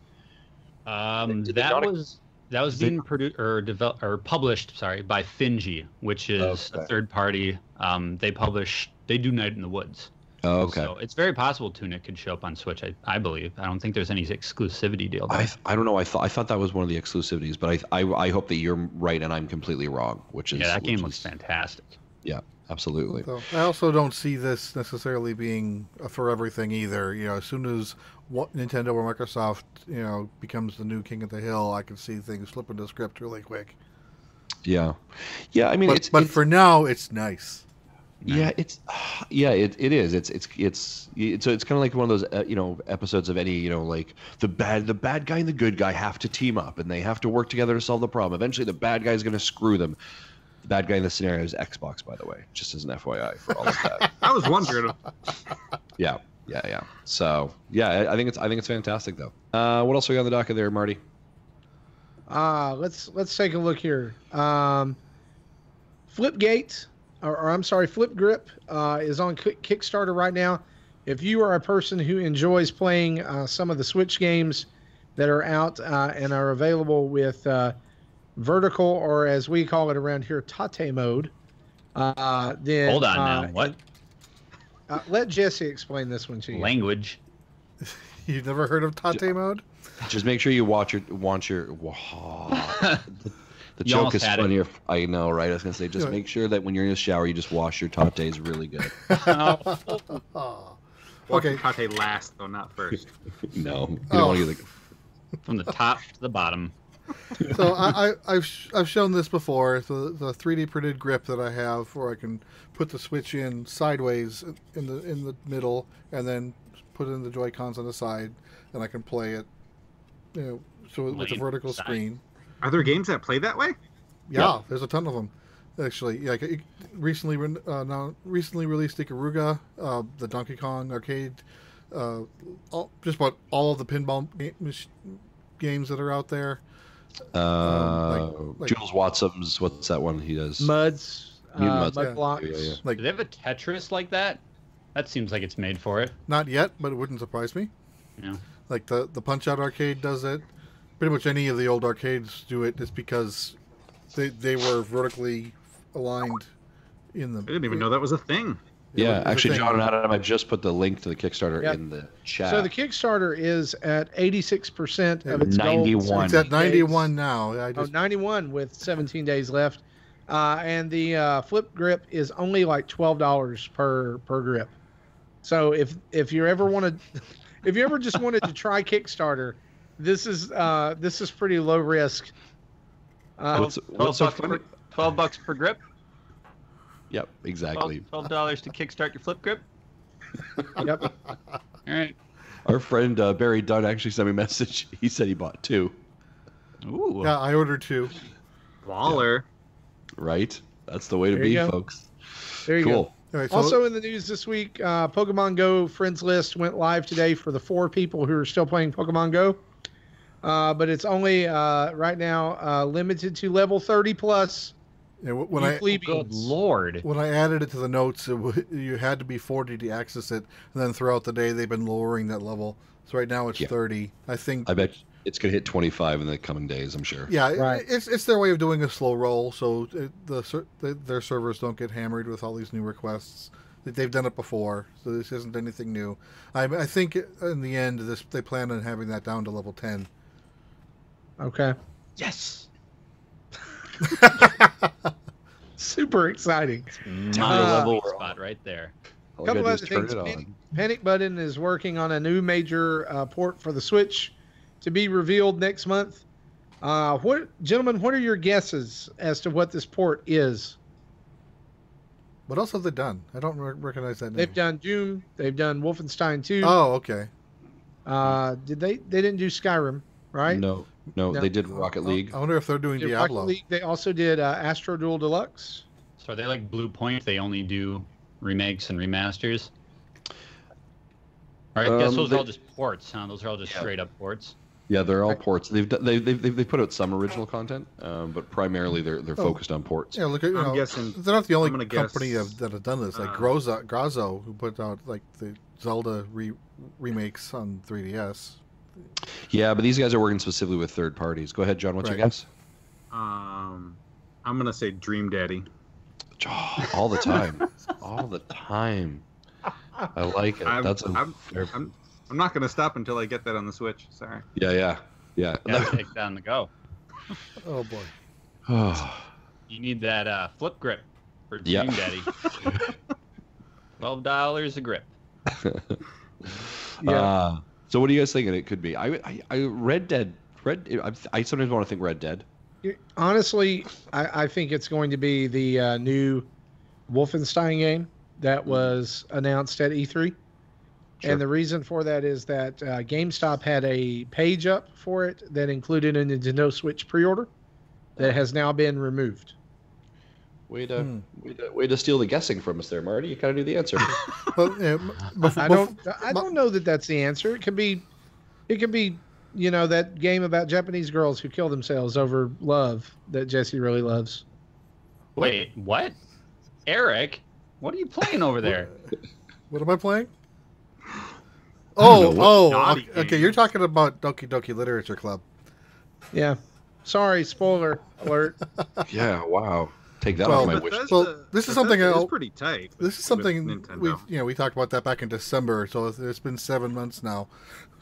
That was being produced or published, by Finji, which is a third party. They do Night in the Woods. Oh, okay. So it's very possible Tunic could show up on Switch. I believe. I don't think there's any exclusivity deal there. I don't know. I thought that was one of the exclusivities, but I hope that you're right and I'm completely wrong. That game looks fantastic. Yeah, absolutely. So I also don't see this necessarily being a forever thing either. As soon as Nintendo or Microsoft becomes the new king of the hill, I can see things flipping the script really quick. Yeah. I mean, but for now, it's nice. Yeah, it is. It's kind of like one of those episodes of any like the bad guy and the good guy have to team up and they have to work together to solve the problem. Eventually, the bad guy is going to screw them. The bad guy in this scenario is Xbox, by the way, just as an FYI for all of that. I was wondering. Yeah. So I think it's fantastic though. What else are we on the docket there, Marty? Let's take a look here. Flipgate. Flip Grip is on Kickstarter right now. If you are a person who enjoys playing some of the Switch games that are out and are available with vertical, or as we call it around here, Tate mode, then hold on now. What? Let Jesse explain this one to you. Language. You've never heard of Tate mode? Just make sure you watch your. The joke is funnier. I know, right? I was going to say, just make sure that when you're in the shower, you just wash your tates really good. Okay. Tate last, though, not first. No. You don't want to get from the top to the bottom. So I've shown this before. The 3D printed grip that I have, where I can put the Switch in sideways in the middle, and then put in the Joy-Cons on the side, and I can play it. With a vertical screen. Are there games that play that way? Yeah, yep. There's a ton of them. Actually, recently released Ikaruga, the Donkey Kong arcade, just about all of the pinball games that are out there. Jules Watson's, what's that one he does? Mud yeah. Blocks. Yeah. Do they have a Tetris like that? That seems like it's made for it. Not yet, but it wouldn't surprise me. Yeah. Like the Punch-Out arcade does it. Pretty much any of the old arcades do it. It's because they were vertically aligned in them. I didn't even know that was a thing. Yeah, actually, John and Adam, I just put the link to the Kickstarter in the chat. So the Kickstarter is at 86% of its 91. goal. It's at 91 now. 91 with 17 days left. And the Flip Grip is only like $12 per grip. So if you ever just wanted to try Kickstarter, this is pretty low risk. What's so funny? $12 per grip. Yep, exactly. $12 to kickstart your Flip Grip. Yep. All right. Our friend Barry Dunn actually sent me a message. He said he bought 2. Ooh. Yeah, I ordered 2. Baller. Yeah. Right? That's the way to be, folks. There you go. Right, so also in the news this week, Pokemon Go friends list went live today for the 4 people who are still playing Pokemon Go. But it's only right now limited to level 30 plus. When Good Lord. When I added it to the notes, you had to be 40 to access it, and then throughout the day they've been lowering that level. So right now it's 30. I bet it's going to hit 25 in the coming days, I'm sure. Yeah, right. It's their way of doing a slow roll, so their servers don't get hammered with all these new requests. They've done it before, so this isn't anything new. I think in the end, they plan on having that down to level 10. Okay. Yes. Super exciting. My level spot right there. A couple other things. Panic Button is working on a new major port for the Switch to be revealed next month. Gentlemen, what are your guesses as to what this port is? What else have they done? I don't recognize that name. They've done Doom. They've done Wolfenstein 2. Oh, okay. Did they? They didn't do Skyrim, right? No. They did Rocket League. I wonder if they're doing Diablo. Rocket League. They also did Astro Duel Deluxe. So are they like Blue Point? They only do remakes and remasters? All right, I guess those are all just ports, huh? Those are all just straight up ports. Yeah, they're all ports. They've put out some original content, but primarily they're focused on ports. Yeah, look at I'm guessing they're not the only company that have done this. Like Grazo, who put out like the Zelda remakes on 3DS. Yeah, but these guys are working specifically with third parties. Go ahead, John. What's your guess? I'm gonna say Dream Daddy. All the time, all the time. I like it. I'm not gonna stop until I get that on the Switch. Sorry. Yeah. Gotta take that on the go. Oh boy. You need that flip grip for Dream Daddy. $12 a grip. Yeah. So what do you guys thinking it could be? I Red Dead. I sometimes want to think Red Dead. Honestly, I think it's going to be the new Wolfenstein game that was announced at E3. Sure. And the reason for that is that GameStop had a page up for it that included a Nintendo Switch pre-order that has now been removed. Way to steal the guessing from us there, Marty. You kind of knew the answer. Well, I don't know that that's the answer. It could be, that game about Japanese girls who kill themselves over love that Jesse really loves. Wait, what? Eric, what are you playing over there? What am I playing? Okay. You're talking about Doki Doki Literature Club. Yeah. Sorry, spoiler alert. Yeah. Wow. Take that off my wish. Well, this is something else. Pretty tight. This is something we talked about that back in December. So it's been 7 months now.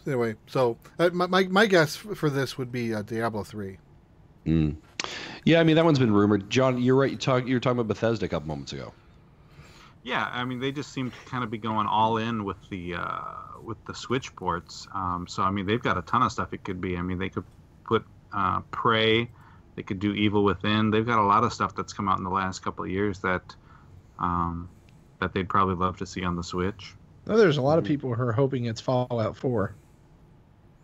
Anyway, so my guess for this would be Diablo 3. Yeah, I mean that one's been rumored. John, you're right. You were talking about Bethesda a couple moments ago. Yeah, I mean they just seem to kind of be going all in with the Switch ports. So I mean they've got a ton of stuff it could be. I mean they could put Prey. They could do Evil Within. They've got a lot of stuff that's come out in the last couple of years that they'd probably love to see on the Switch. Well, there's a lot of people who are hoping it's Fallout 4.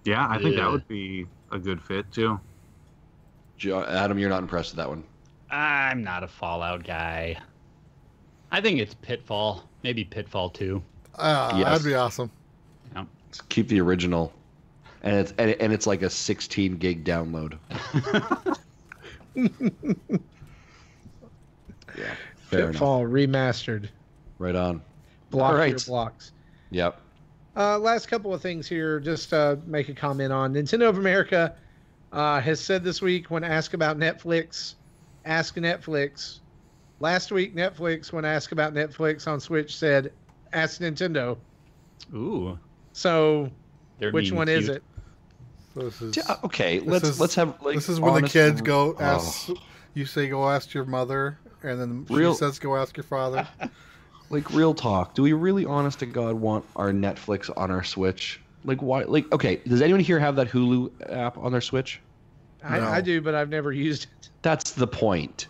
Yeah, I think that would be a good fit too. Adam, you're not impressed with that one. I'm not a Fallout guy. I think it's Pitfall. Maybe Pitfall 2. Yes. That'd be awesome. Yeah. Keep the original, and it's like a 16 gig download. Yeah, Pitfall remastered. Right on. Block your blocks. Yep. Last couple of things here, just to make a comment on. Nintendo of America has said this week when asked about Netflix, ask Netflix. Last week, Netflix, when asked about Netflix on Switch, said, ask Nintendo. Ooh. So, which one is it? Okay, let's have. Like, this is when the kids go ask. You say go ask your mother, and then she says go ask your father. Like real talk, do we really, honest to God, want our Netflix on our Switch? Like why? Like okay, does anyone here have that Hulu app on their Switch? I do, but I've never used it. That's the point.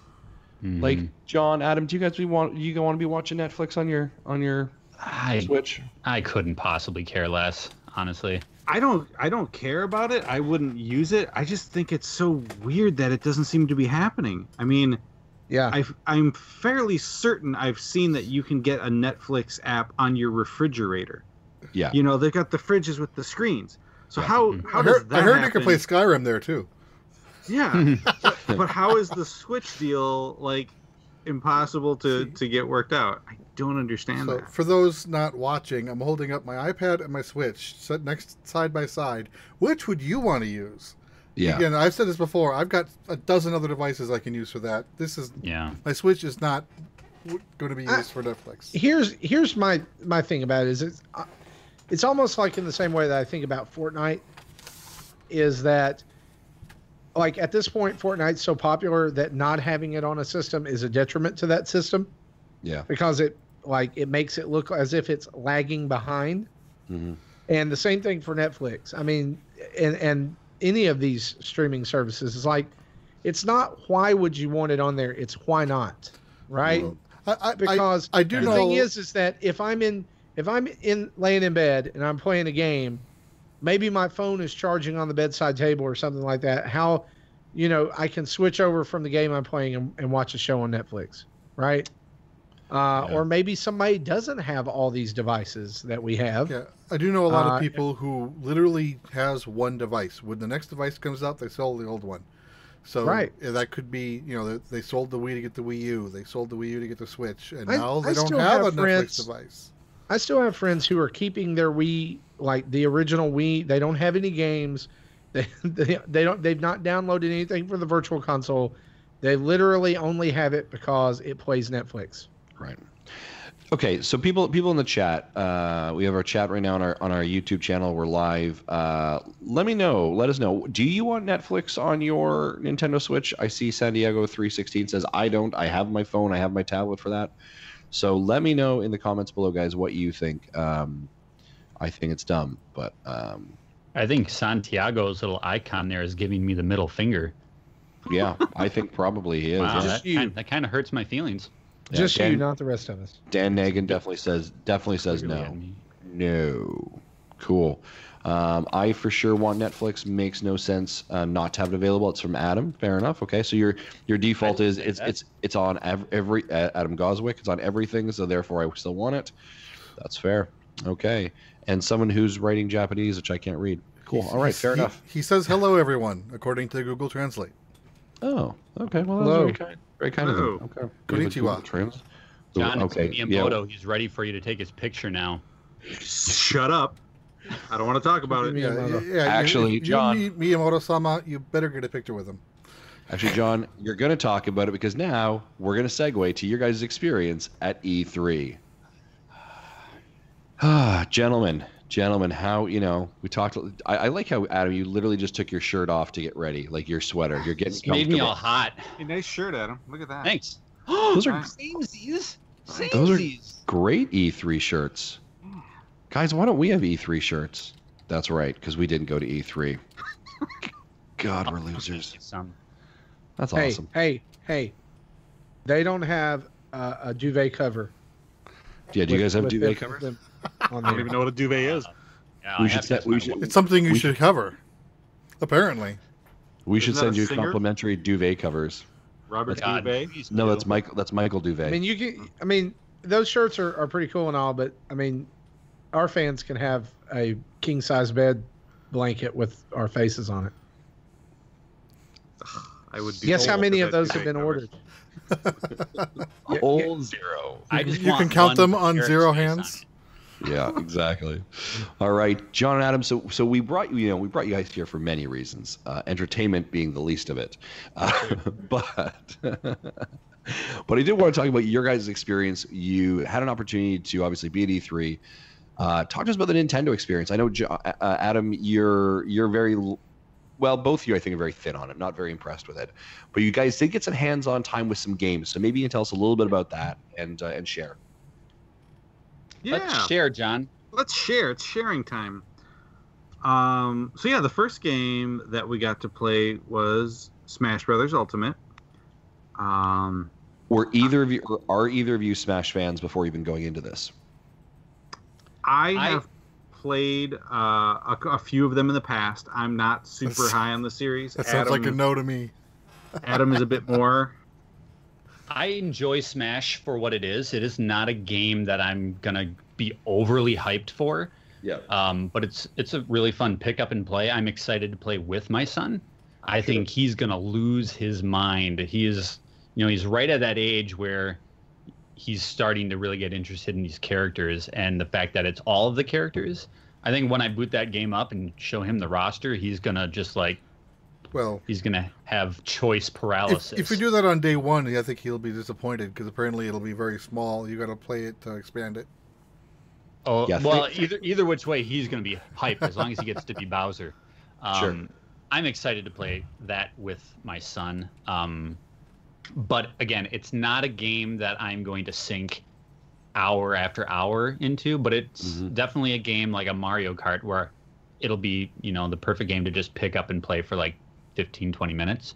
Mm-hmm. Like John, Adam, do you guys want to be watching Netflix on your Switch? I couldn't possibly care less, honestly. I don't care about it. I wouldn't use it. I just think it's so weird that it doesn't seem to be happening. I mean, yeah, I'm fairly certain I've seen that you can get a Netflix app on your refrigerator. Yeah, they've got the fridges with the screens. So how does that? I heard happen? you can play Skyrim there too. Yeah, but how is the Switch deal like impossible to get worked out? I don't understand So that. for those not watching, I'm holding up my iPad and my Switch set next side by side. Which would you want to use? Yeah. Again, I've said this before. I've got a dozen other devices I can use for that. My Switch is not going to be used for Netflix. Here's my thing about it is it's almost like in the same way that I think about Fortnite is that like at this point Fortnite's so popular that not having it on a system is a detriment to that system. Yeah. Because it makes it look as if it's lagging behind. Mm-hmm. And the same thing for Netflix. I mean, and any of these streaming services is like, it's not why would you want it on there? It's why not, right? Because I do the know. thing is that if I'm laying in bed and I'm playing a game, maybe my phone is charging on the bedside table or something like that. How, I can switch over from the game I'm playing and watch a show on Netflix, right? Or maybe somebody doesn't have all these devices that we have. Yeah, I do know a lot of people who literally has one device. When the next device comes out, they sell the old one. So that could be, they sold the Wii to get the Wii U. They sold the Wii U to get the Switch. And now they don't have a Netflix device. I still have friends who are keeping their Wii, like the original Wii. They don't have any games. They've not downloaded anything for the Virtual Console. They literally only have it because it plays Netflix. Right. Okay, so people in the chat, we have our chat right now on our YouTube channel. We're live. Let us know. Do you want Netflix on your Nintendo Switch? I see San Diego 316 says I don't. I have my phone. I have my tablet for that. So let me know in the comments below, guys, what you think. I think it's dumb, but I think Santiago's little icon there is giving me the middle finger. Yeah, I think probably he is. Wow, Yeah. that kind of hurts my feelings. Yeah, Just you, not the rest of us. Dan Nagan definitely says no. No. Cool. I for sure want Netflix. Makes no sense not to have it available. It's from Adam. Fair enough. Okay, so your default is it's on every Adam Goswick. It's on everything. So therefore, I still want it. That's fair. Okay, and someone who's writing Japanese, which I can't read. Cool. All right. Fair enough. He says hello, everyone, according to Google Translate. Oh. Okay. Well, that's very kind. Very kind of him. Okay. Konnichiwa. John, okay. Miyamoto, he's ready for you to take his picture now. Shut up. I don't want to talk about it. Yeah, actually, John, Miyamoto-sama, you better get a picture with him. Actually, John, you're going to talk about it because now we're going to segue to your guys' experience at E3. Gentlemen, how, we talked. I like how, Adam, you literally just took your shirt off to get ready, like your sweater. You're getting comfortable. Made me all hot. Hey, nice shirt, Adam. Look at that. Thanks. Those are samesies. Those are great E3 shirts. Guys, why don't we have E3 shirts? That's right, because we didn't go to E3. God, we're losers. That's awesome. Hey. They don't have a duvet cover. Yeah, do you guys have duvet covers? I don't even know what a duvet is. It's something you should cover. Apparently. We should send you complimentary duvet covers. Robert Duvet? No, that's Michael. That's Michael Duvet. I mean, those shirts are pretty cool and all, but I mean, our fans can have a king size bed blanket with our faces on it. I would be. Guess how many of those have been ordered? Whole zero. You can count them on zero hands. Yeah, exactly. All right, John and Adam. So we brought you. We brought you guys here for many reasons. Entertainment being the least of it, but I did want to talk about your guys' experience. You had an opportunity to obviously be at E3. Talk to us about the Nintendo experience. I know, Adam, you're very well. Both of you, I think, are very thin on it. Not very impressed with it. But you guys did get some hands-on time with some games. So maybe you can tell us a little bit about that and share. Yeah. Let's share, John. Let's share. It's sharing time. So yeah, the first game that we got to play was Smash Brothers Ultimate. Are either of you Smash fans before even going into this? I have played a few of them in the past. I'm not super high on the series. That sounds like a no to me. Adam is a bit more. I enjoy Smash for what it is. It is not a game that I'm gonna be overly hyped for. Yeah. But it's a really fun pick up and play. I'm excited to play with my son. I think he's going to lose his mind. He is, he's right at that age where he's starting to really get interested in these characters, and the fact that it's all of the characters. I think when I boot that game up and show him the roster, he's going to just he's going to have choice paralysis. If we do that on day one, I think he'll be disappointed because apparently it'll be very small. You got to play it to expand it. Oh, yeah, well, either which way, he's going to be hyped as long as he gets to be Bowser. Sure. I'm excited to play that with my son. But again, it's not a game that I'm going to sink hour after hour into, but it's definitely a game like a Mario Kart where it'll be, the perfect game to just pick up and play for like 15, 20 minutes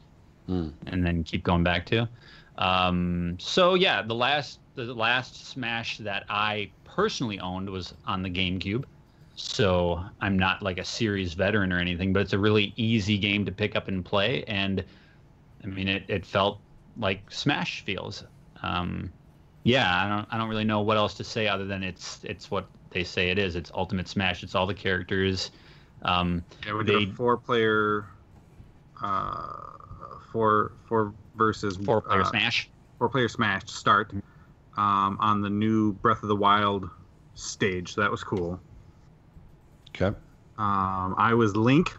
and then keep going back to. So yeah, the last Smash that I personally owned was on the GameCube. So I'm not like a series veteran or anything, but it's a really easy game to pick up and play. And I mean, it felt like Smash feels. Yeah, I don't really know what else to say other than it's what they say it is. It's Ultimate Smash. It's all the characters. Yeah, we did a four-player Smash. Four-player Smash start on the new Breath of the Wild stage. So that was cool. Okay. I was Link.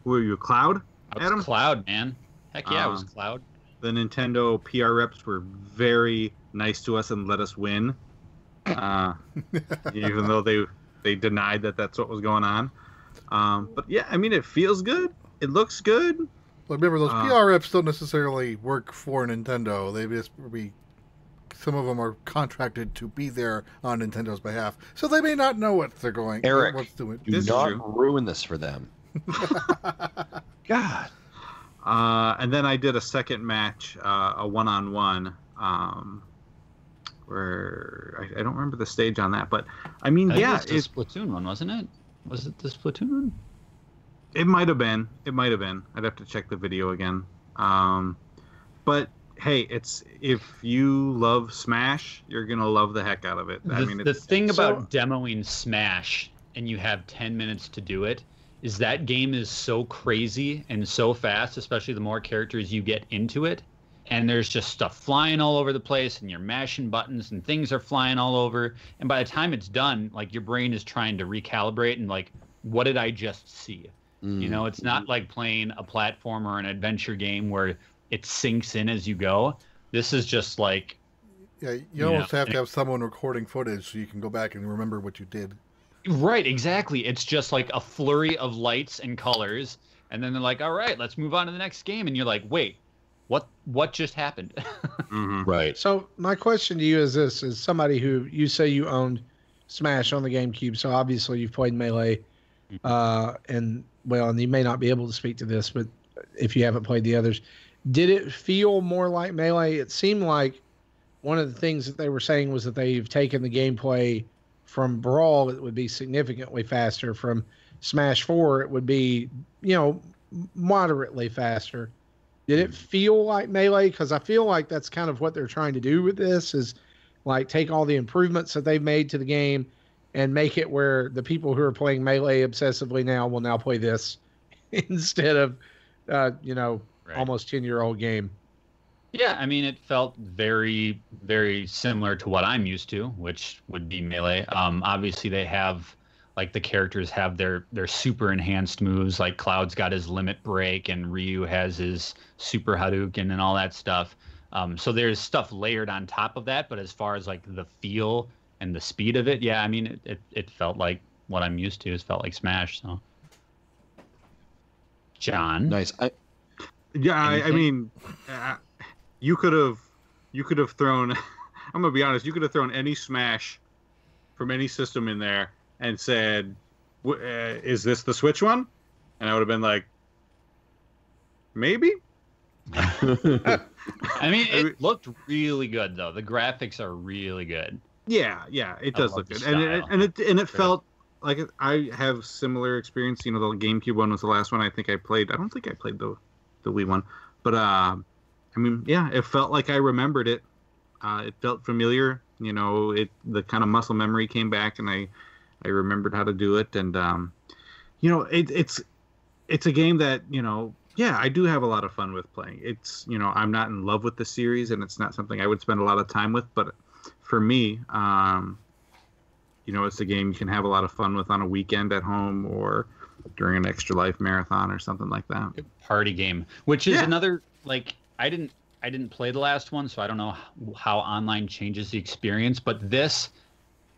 Who were you, Cloud? I was Cloud, man. Heck yeah, I was Cloud. The Nintendo PR reps were very nice to us and let us win, even though they denied that that's what was going on. But yeah, I mean, it feels good. It looks good. Well, remember, those PR reps don't necessarily work for Nintendo. They just some of them are contracted to be there on Nintendo's behalf, so they may not know what they're going. Eric, what's doing. Do not ruin this for them. God. And then I did a second match, a one-on-one, where I don't remember the stage on that, but I mean, it's the Splatoon one, wasn't it? Was it the Splatoon one? It might have been. I'd have to check the video again. But hey, if you love Smash, you're gonna love the heck out of it. The thing about demoing Smash and you have 10 minutes to do it is that game is so crazy and so fast, especially the more characters you get into it. And there's just stuff flying all over the place and you're mashing buttons and things are flying all over. And by the time it's done, like your brain is trying to recalibrate and like, what did I just see? It's not like playing a platform or an adventure game where it sinks in as you go. This is just like... Yeah, you almost have to have someone recording footage so you can go back and remember what you did. Right, exactly. It's just like a flurry of lights and colors, and then they're like, all right, let's move on to the next game. And you're like, wait, what just happened? Right. So my question to you is this, is somebody who you say you owned Smash on the GameCube, so obviously you've played Melee, and you may not be able to speak to this, but if you haven't played the others, did it feel more like Melee? It seemed like one of the things that they were saying was that they've taken the gameplay from Brawl, it would be significantly faster. From Smash 4, it would be, moderately faster. Did it feel like Melee? Because I feel like that's kind of what they're trying to do with this, is like take all the improvements that they've made to the game and make it where the people who are playing Melee obsessively now will now play this instead of, almost 10-year-old game. Yeah, I mean, it felt very, very similar to what I'm used to, which would be Melee. Obviously, they have, like, the characters have their super enhanced moves. Like, Cloud's got his Limit Break, and Ryu has his Super Hadouken and all that stuff. So there's stuff layered on top of that, but as far as, like, the feel and the speed of it, yeah, I mean, it felt like what I'm used to. It felt like Smash, so. John? Nice. I mean... You could have thrown, I'm gonna be honest, you could have thrown any Smash from any system in there and said, is this the Switch one? And I would have been like, maybe. I mean, it looked really good though. The graphics are really good. Yeah, it does look good, and it felt like I have similar experience. The GameCube one was the last one I think I played. I don't think I played the Wii one, but I mean, yeah, it felt like I remembered it. It felt familiar. The kind of muscle memory came back, and I remembered how to do it. And it's a game that Yeah, I do have a lot of fun with playing. It's, I'm not in love with the series, and it's not something I would spend a lot of time with. But for me, it's a game you can have a lot of fun with on a weekend at home or during an Extra Life marathon or something like that. Party game, which is another, like, I didn't play the last one, so I don't know how online changes the experience. But this,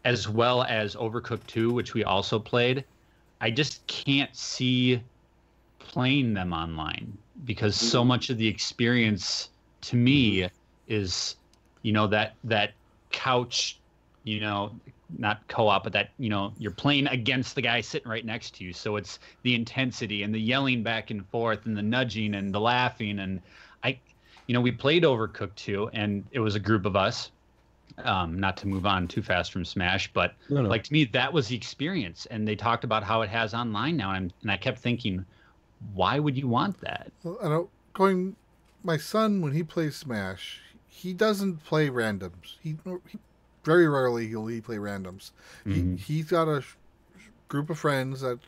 as well as Overcooked 2, which we also played, I just can't see playing them online because so much of the experience to me is, that couch, not co-op, but that, you're playing against the guy sitting right next to you. So it's the intensity and the yelling back and forth and the nudging and the laughing. And we played Overcooked 2, and it was a group of us. Not to move on too fast from Smash, but like, to me, that was the experience. And they talked about how it has online now, and I kept thinking, why would you want that? Well, my son, when he plays Smash, he doesn't play randoms. He very rarely he play randoms. Mm-hmm. He's got a group of friends that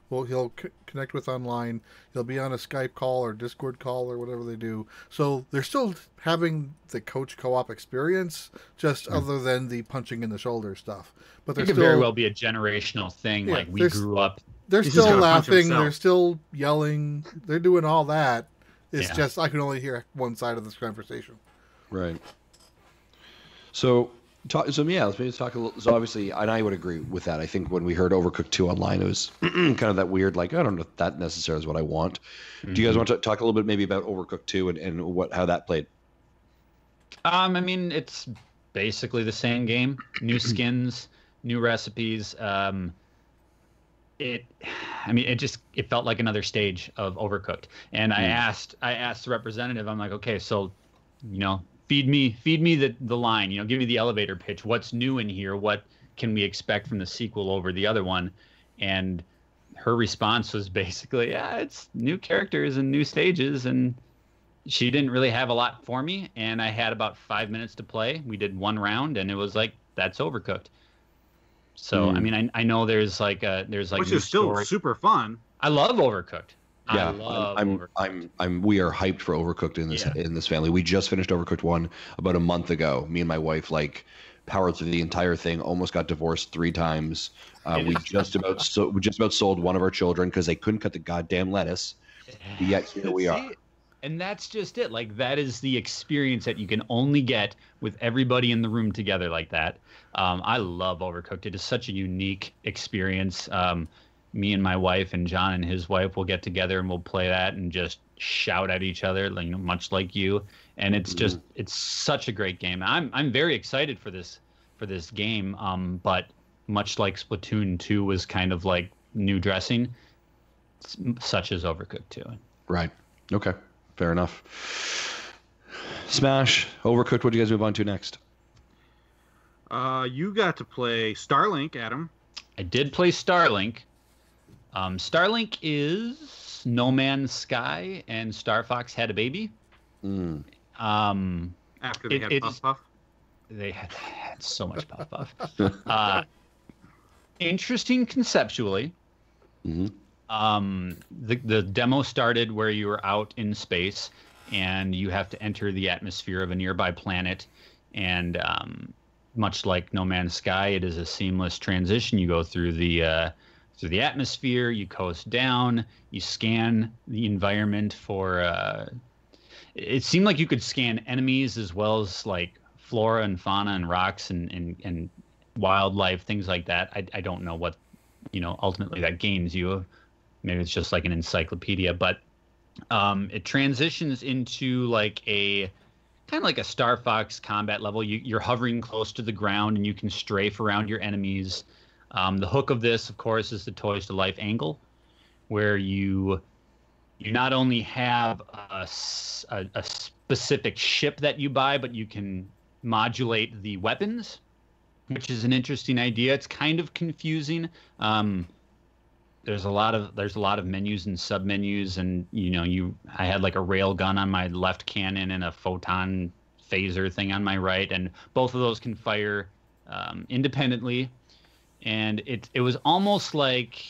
he'll connect with online. He'll be on a Skype call or Discord call or whatever they do. So they're still having the coach co-op experience, just other than the punching in the shoulder stuff. But it could very well be a generational thing. Like, we grew up. They're still laughing. They're still yelling. They're doing all that. It's just I can only hear one side of this conversation. Right. So let's maybe talk a little. So obviously, and I would agree with that. I think when we heard Overcooked 2 online, it was kind of that weird, like, I don't know if that necessarily is what I want. Mm-hmm. Do you guys want to talk a little bit maybe about Overcooked 2 and how that played? I mean, it's basically the same game, new skins, new recipes. It felt like another stage of Overcooked. And I asked the representative, I'm like, okay, so, feed me the line, give me the elevator pitch. What's new in here? What can we expect from the sequel over the other one? And her response was basically, it's new characters and new stages. And she didn't really have a lot for me. And I had about 5 minutes to play. We did one round, and it was like, that's Overcooked. So, I mean, I know there's like which is still super fun. I love Overcooked. Yeah, we are hyped for Overcooked in this family. We just finished Overcooked 1 about a month ago. Me and my wife powered through the entire thing. Almost got divorced 3 times. We just about sold one of our children because they couldn't cut the goddamn lettuce. Yet here we are. And that's just it. Like, that is the experience that you can only get with everybody in the room together like that. I love Overcooked. It is such a unique experience. Me and my wife and John and his wife will get together and we'll play that and just shout at each other, much like you. And it's just, it's such a great game. I'm very excited for this game. But much like Splatoon 2 was kind of like new dressing, such as Overcooked 2. Right. Okay. Fair enough. Smash, Overcooked. What do you guys move on to next? You got to play Starlink, Adam. I did play Starlink. Starlink is No Man's Sky, and Star Fox had a baby. After they had Puff Puff? They had so much Puff Puff. Interesting conceptually. Mm-hmm. The demo started where you were out in space, and you have to enter the atmosphere of a nearby planet. And much like No Man's Sky, it is a seamless transition. You go through the atmosphere, you coast down, you scan the environment for it seemed like you could scan enemies as well as like flora and fauna and rocks and wildlife, things like that. I don't know what ultimately that gains you. Maybe it's just like an encyclopedia, but it transitions into like a kind of like a Star Fox combat level. You're hovering close to the ground and you can strafe around your enemies. The hook of this, of course, is the Toys to Life angle, where you not only have a specific ship that you buy, but you can modulate the weapons, which is an interesting idea. It's kind of confusing. There's a lot of menus and submenus, and I had like a rail gun on my left cannon and a photon phaser thing on my right, and both of those can fire independently. And it was almost like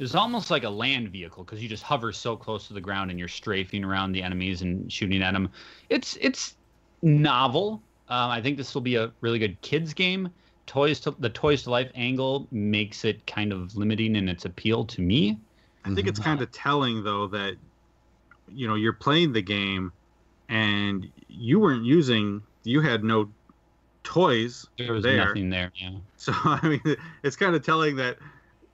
It's almost like a land vehicle because you just hover so close to the ground and you're strafing around the enemies and shooting at them. It's novel. I think this will be a really good kids game. The Toys to Life angle makes it kind of limiting in its appeal to me. I think it's kind of telling though that you're playing the game and you had no toys there was there. Nothing there. Yeah. So I mean, it's kind of telling that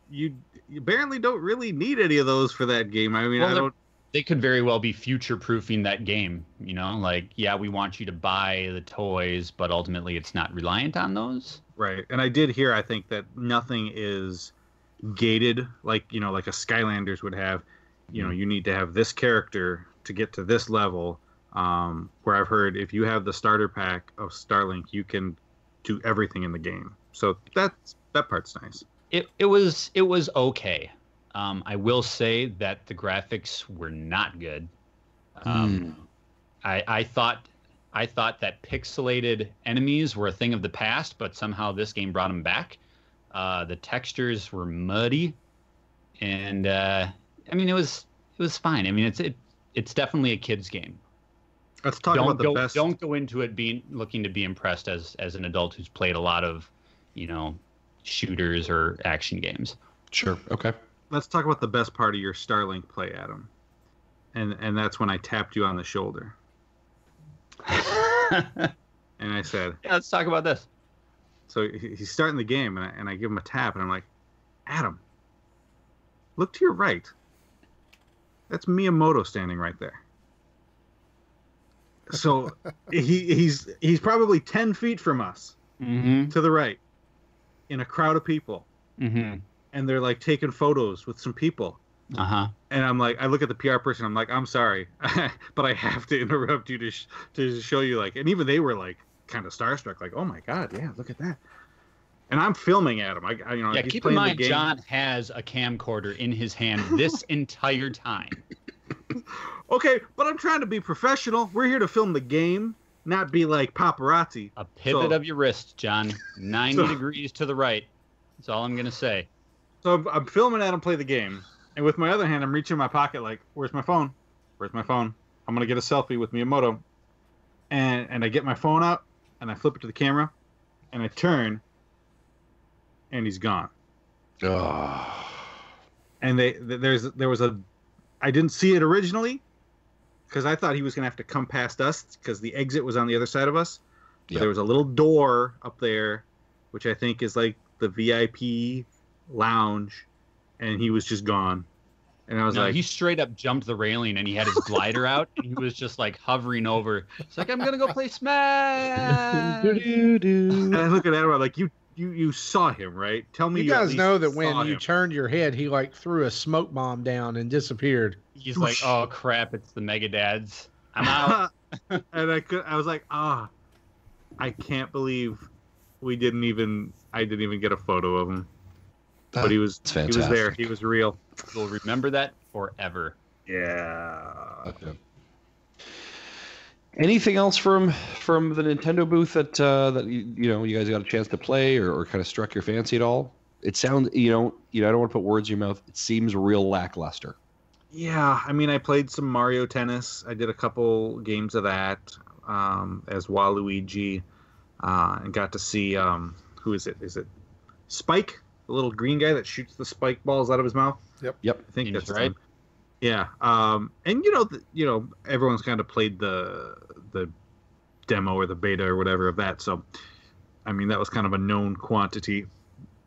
you apparently don't really need any of those for that game. I mean, well, they could very well be future-proofing that game. Like, yeah, we want you to buy the toys, but ultimately it's not reliant on those. Right. And I did hear, I think, that nothing is gated like a Skylanders would have. You need to have this character to get to this level. Where I've heard if you have the starter pack of Starlink, you can do everything in the game. So that part's nice. It was okay. I will say that the graphics were not good. I thought that pixelated enemies were a thing of the past, but somehow this game brought them back. The textures were muddy, and I mean it was fine. I mean it's definitely a kids game. Let's talk about the best. Don't go into it looking to be impressed as an adult who's played a lot of shooters or action games. Sure. Okay. Let's talk about the best part of your Starlink play, Adam. And that's when I tapped you on the shoulder. And I said, yeah, let's talk about this. So he's starting the game, and I give him a tap, and I'm like, Adam, look to your right. That's Miyamoto standing right there. So he's probably 10 feet from us to the right in a crowd of people. Mm-hmm. And they're like taking photos with some people. Uh-huh. And I'm like, I look at the PR person. I'm like, I'm sorry, but I have to interrupt you to show you and even they were like kind of starstruck, like, oh my God, yeah, look at that. And I'm filming at him. Yeah, keep in mind, John has a camcorder in his hand this entire time. Okay, but I'm trying to be professional. We're here to film the game, not be like paparazzi. A pivot of your wrist, John. 90 degrees to the right. That's all I'm going to say. So I'm filming Adam play the game. And with my other hand, I'm reaching in my pocket like, where's my phone? Where's my phone? I'm going to get a selfie with Miyamoto. And I get my phone out, and I flip it to the camera, and I turn, and he's gone. Oh. And there was a... I didn't see it originally, because I thought he was going to have to come past us, because the exit was on the other side of us. Yep. There was a little door up there, which I think is like the VIP lounge, and he was just gone. And I was like, he straight up jumped the railing and he had his glider out and he was just like hovering over. It's like, I'm gonna go play Smash. And I look at Adam, I'm like, you saw him, right? Tell me you guys know that when you turned your head, he like threw a smoke bomb down and disappeared. He's like, oh crap, it's the Mega Dads. I'm out. And I was like, I can't believe I didn't even get a photo of him. But he was there. He was real. We'll remember that forever. Yeah. Okay. Anything else from the Nintendo booth that you guys got a chance to play or kind of struck your fancy at all? It sounds I don't want to put words in your mouth. It seems real lackluster. Yeah, I mean, I played some Mario Tennis. I did a couple games of that as Waluigi, and got to see who is it? Is it Spike? The little green guy that shoots the spike balls out of his mouth. Yep. I think that's right. Yeah. And everyone's kind of played the demo or the beta or whatever of that. So, I mean, that was kind of a known quantity.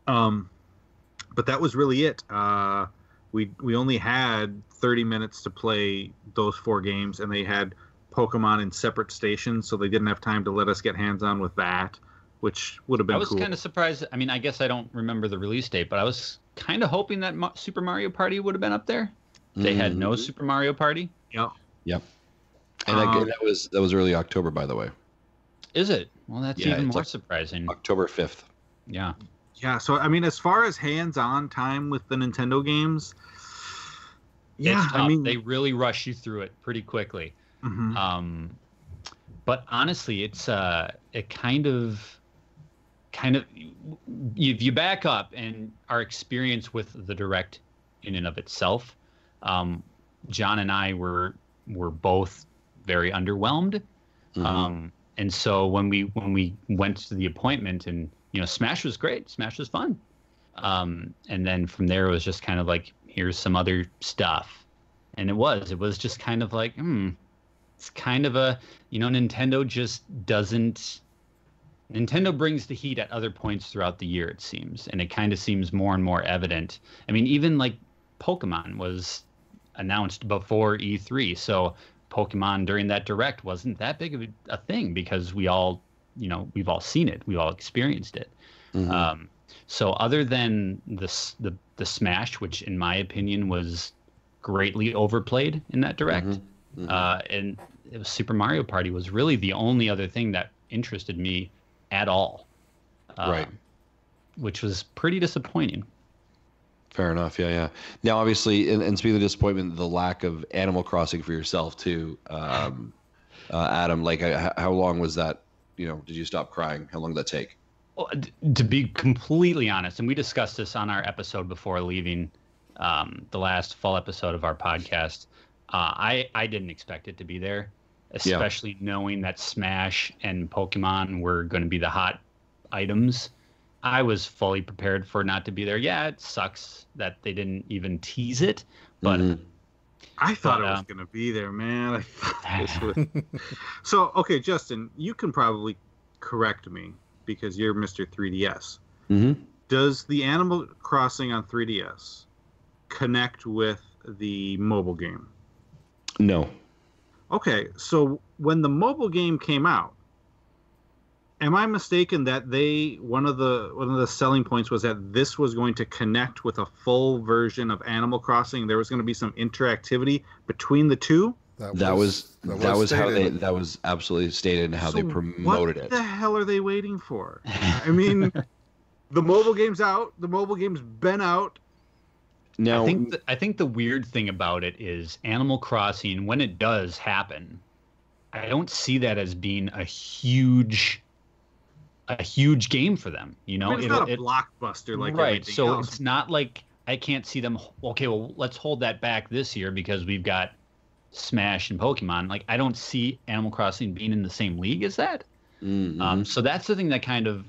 But that was really it. We only had 30 minutes to play those 4 games, and they had Pokemon in separate stations, so they didn't have time to let us get hands-on with that, which would have been cool. I was kind of surprised. I mean, I guess I don't remember the release date, but I was kind of hoping that Super Mario Party would have been up there. They had no Super Mario Party. Yep. And that was early October, by the way. Is it? Well, that's even more surprising. October 5th. Yeah. Yeah. So, I mean, as far as hands-on time with the Nintendo games, I mean, they really rush you through it pretty quickly. Mm-hmm. But honestly, it's it kind of if you back up and our experience with the Direct in and of itself. John and I were both very underwhelmed. And so when we went to the appointment, and Smash was great, Smash was fun. And then from there it was just kind of like, here's some other stuff. And it was just kind of like, it's kind of a, Nintendo just doesn't. Nintendo brings the heat at other points throughout the year, it seems, and it kind of seems more and more evident. I mean, even like Pokemon was announced before E3, so Pokemon during that Direct wasn't that big of a thing because we've all seen it, we've all experienced it. So other than the Smash, which in my opinion was greatly overplayed in that Direct, and it was Super Mario Party was really the only other thing that interested me at all, right? Which was pretty disappointing. Fair enough. Yeah. Now, obviously, and speaking of disappointment, the lack of Animal Crossing for yourself too, Adam. Like, how long was that? Did you stop crying? How long did that take? Well, to be completely honest, and we discussed this on our episode before leaving, the last fall episode of our podcast. I didn't expect it to be there, especially knowing that Smash and Pokemon were going to be the hot items. I was fully prepared for it not to be there. Yeah, it sucks that they didn't even tease it, but I thought it was going to be there, man. I thought this was... So, okay, Justin, you can probably correct me because you're Mr. 3DS. Does the Animal Crossing on 3DS connect with the mobile game? No. Okay, so when the mobile game came out, am I mistaken that one of the selling points was that this was going to connect with a full version of Animal Crossing? There was going to be some interactivity between the two. That was how was absolutely stated and how they promoted it. What the hell are they waiting for? I mean, the mobile game's out. The mobile game's been out. Now, I think the weird thing about it is Animal Crossing, when it does happen, I don't see that as being a huge game for them. I mean, it's not a blockbuster like right. So else. It's not like I can't see them. Okay, well, let's hold that back this year because we've got Smash and Pokemon. Like, I don't see Animal Crossing being in the same league as that. So that's the thing that kind of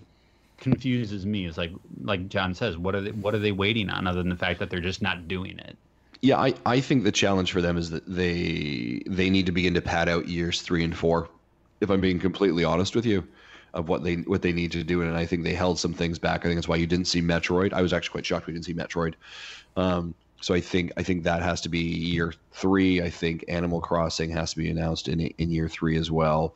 confuses me. Is like John says, what are they waiting on other than the fact that they're just not doing it? Yeah, I think the challenge for them is that they need to begin to pad out years 3 and 4. If I'm being completely honest with you, of what they need to do, and I think they held some things back. I think that's why you didn't see Metroid. I was actually quite shocked we didn't see Metroid. So I think that has to be year 3. I think Animal Crossing has to be announced in year 3 as well,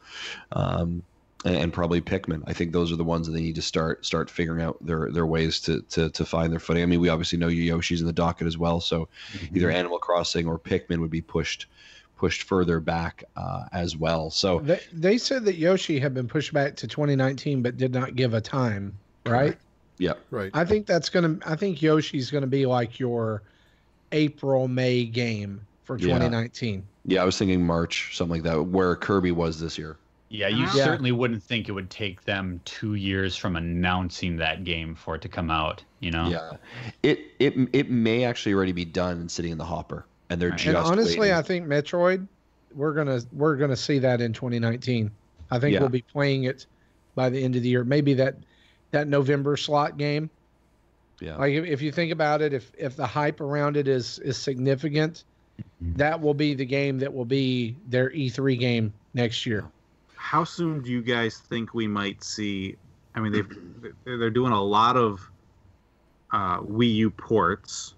and probably Pikmin. I think those are the ones that they need to start figuring out their ways to find their footing. I mean, we obviously know Yoshi's in the docket as well, so either Animal Crossing or Pikmin would be pushed further back as well. So they said that Yoshi had been pushed back to 2019, but did not give a time, right? Yeah, right. I think Yoshi's gonna be like your April-May game for 2019. Yeah, I was thinking March, something like that, where Kirby was this year. Yeah, you certainly wouldn't think it would take them 2 years from announcing that game for it to come out. Yeah, it may actually already be done and sitting in the hopper. And they're just honestly, waiting. I think Metroid, we're gonna see that in 2019. I think we'll be playing it by the end of the year. Maybe that November slot game. Yeah. Like if you think about it, if the hype around it is significant, that will be the game that will be their E3 game next year. How soon do you guys think we might see? I mean, they're doing a lot of Wii U ports.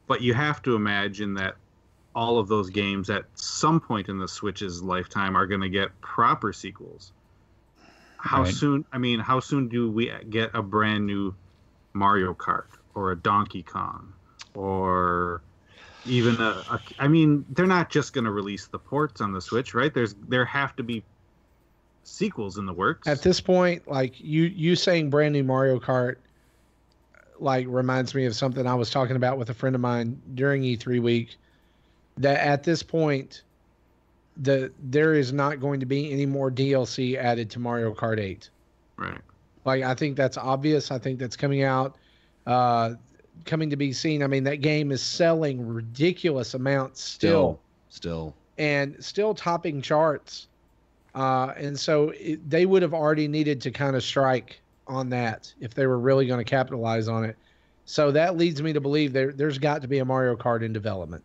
But you have to imagine that all of those games at some point in the Switch's lifetime are going to get proper sequels. How soon? I mean, how soon do we get a brand new Mario Kart or a Donkey Kong or even I mean, they're not just going to release the ports on the Switch, right? There have to be sequels in the works. At this point, like you saying brand new Mario Kart, like reminds me of something I was talking about with a friend of mine during E3 week, that at this point there is not going to be any more DLC added to Mario Kart 8. Right. Like, I think that's obvious. I think that's coming out. coming to be seen. I mean, that game is selling ridiculous amounts still. And still topping charts. And so they would have already needed to kind of strike on that if they were really going to capitalize on it. So that leads me to believe there's got to be a Mario Kart in development.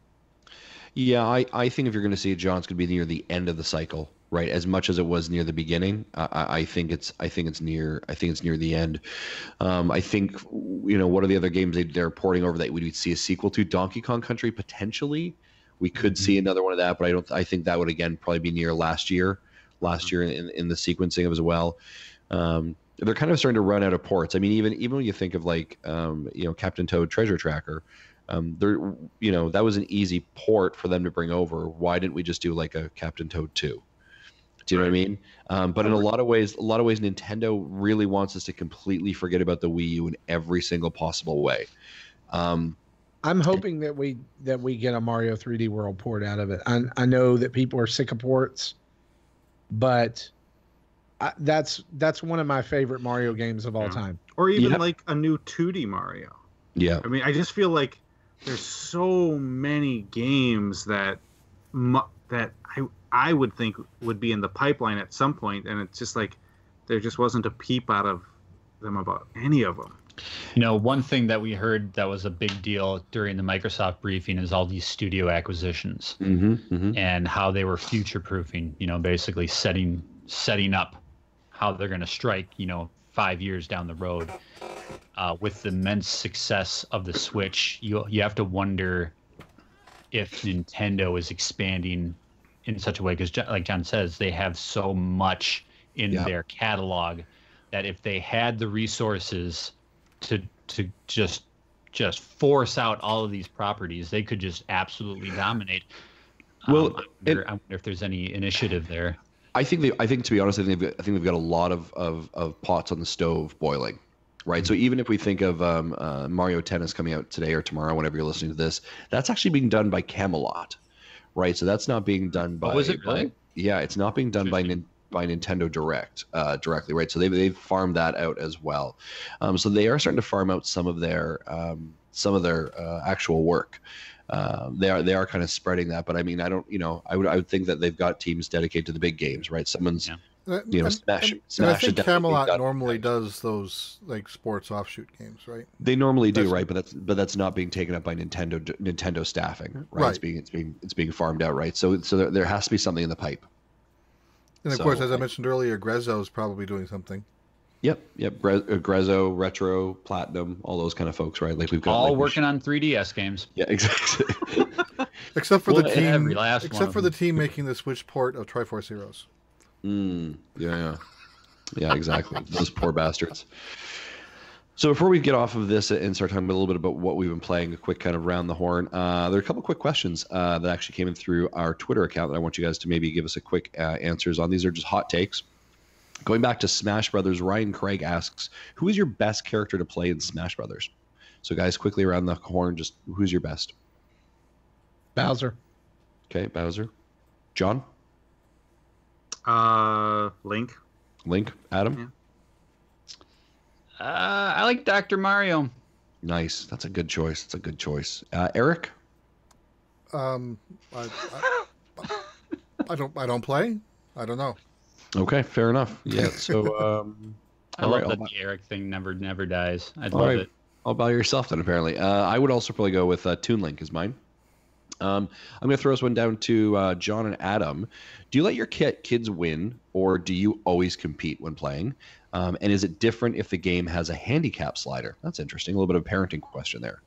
Yeah, I think if you're going to see it, John, it's going to be near the end of the cycle, right? As much as it was near the beginning, I think it's near the end. I think what are the other games they're porting over that we would see a sequel to? Donkey Kong Country potentially. We could see another one of that, but I think that would again probably be near last year in the sequencing of as well. They're kind of starting to run out of ports. I mean, even when you think of like Captain Toad Treasure Tracker, that was an easy port for them to bring over. Why didn't we just do like a Captain Toad 2? Do you know what I mean? But in a lot of ways, Nintendo really wants us to completely forget about the Wii U in every single possible way. I'm hoping that we get a Mario 3D World port out of it. I know that people are sick of ports, but that's one of my favorite Mario games of all time. Or even like a new 2D Mario. Yeah. I mean, I just feel like there's so many games that I would think would be in the pipeline at some point, and it's just like there just wasn't a peep out of them about any of them. One thing that we heard that was a big deal during the Microsoft briefing is all these studio acquisitions and how they were future-proofing, basically setting up how they're going to strike, 5 years down the road. With the immense success of the Switch, you have to wonder if Nintendo is expanding in such a way, because like John says, they have so much in their catalog that if they had the resources to just force out all of these properties, they could just absolutely dominate. I wonder if there's any initiative there. I think to be honest, I think they've got a lot of pots on the stove boiling, right? So even if we think of Mario Tennis coming out today or tomorrow, whenever you're listening to this, that's actually being done by Camelot, right? So that's not being done by. Was it really? Yeah, it's not being done by Nintendo directly, right? So they've farmed that out as well. So they are starting to farm out some of their actual work. They are kind of spreading that, but I mean, I would think that they've got teams dedicated to the big games, right? Someone's Smash. I think Camelot normally does those like sports offshoot games, right? They normally do, right? But that's not being taken up by Nintendo staffing, right? It's being farmed out, right? So there has to be something in the pipe. And of course, as I mentioned earlier, Grezzo is probably doing something. Yep. Grezzo, Retro, Platinum, all those kind of folks, right? Like we've got all working on 3DS games. Yeah, exactly. Except for the team making the Switch port of Triforce Heroes. Yeah, exactly. Those poor bastards. So before we get off of this and start talking a little bit about what we've been playing, a quick kind of round the horn, there are a couple quick questions that actually came in through our Twitter account that I want you guys to maybe give us a quick answers on. These are just hot takes. Going back to Smash Brothers, Ryan Craig asks, who is your best character to play in Smash Brothers? So guys, quickly around the horn, just who's your best? Bowser. Okay, Bowser. John? Link. Adam? Yeah. I like Dr. Mario. Nice. That's a good choice. Eric? I don't play. I don't know. Okay, fair enough. Yeah. So I love that the Eric thing never dies. I love it. All by yourself then, apparently. I would also probably go with Toon Link is mine. I'm going to throw this one down to John and Adam. Do you let your kids win, or do you always compete when playing? And is it different if the game has a handicap slider? That's interesting. A little bit of a parenting question there.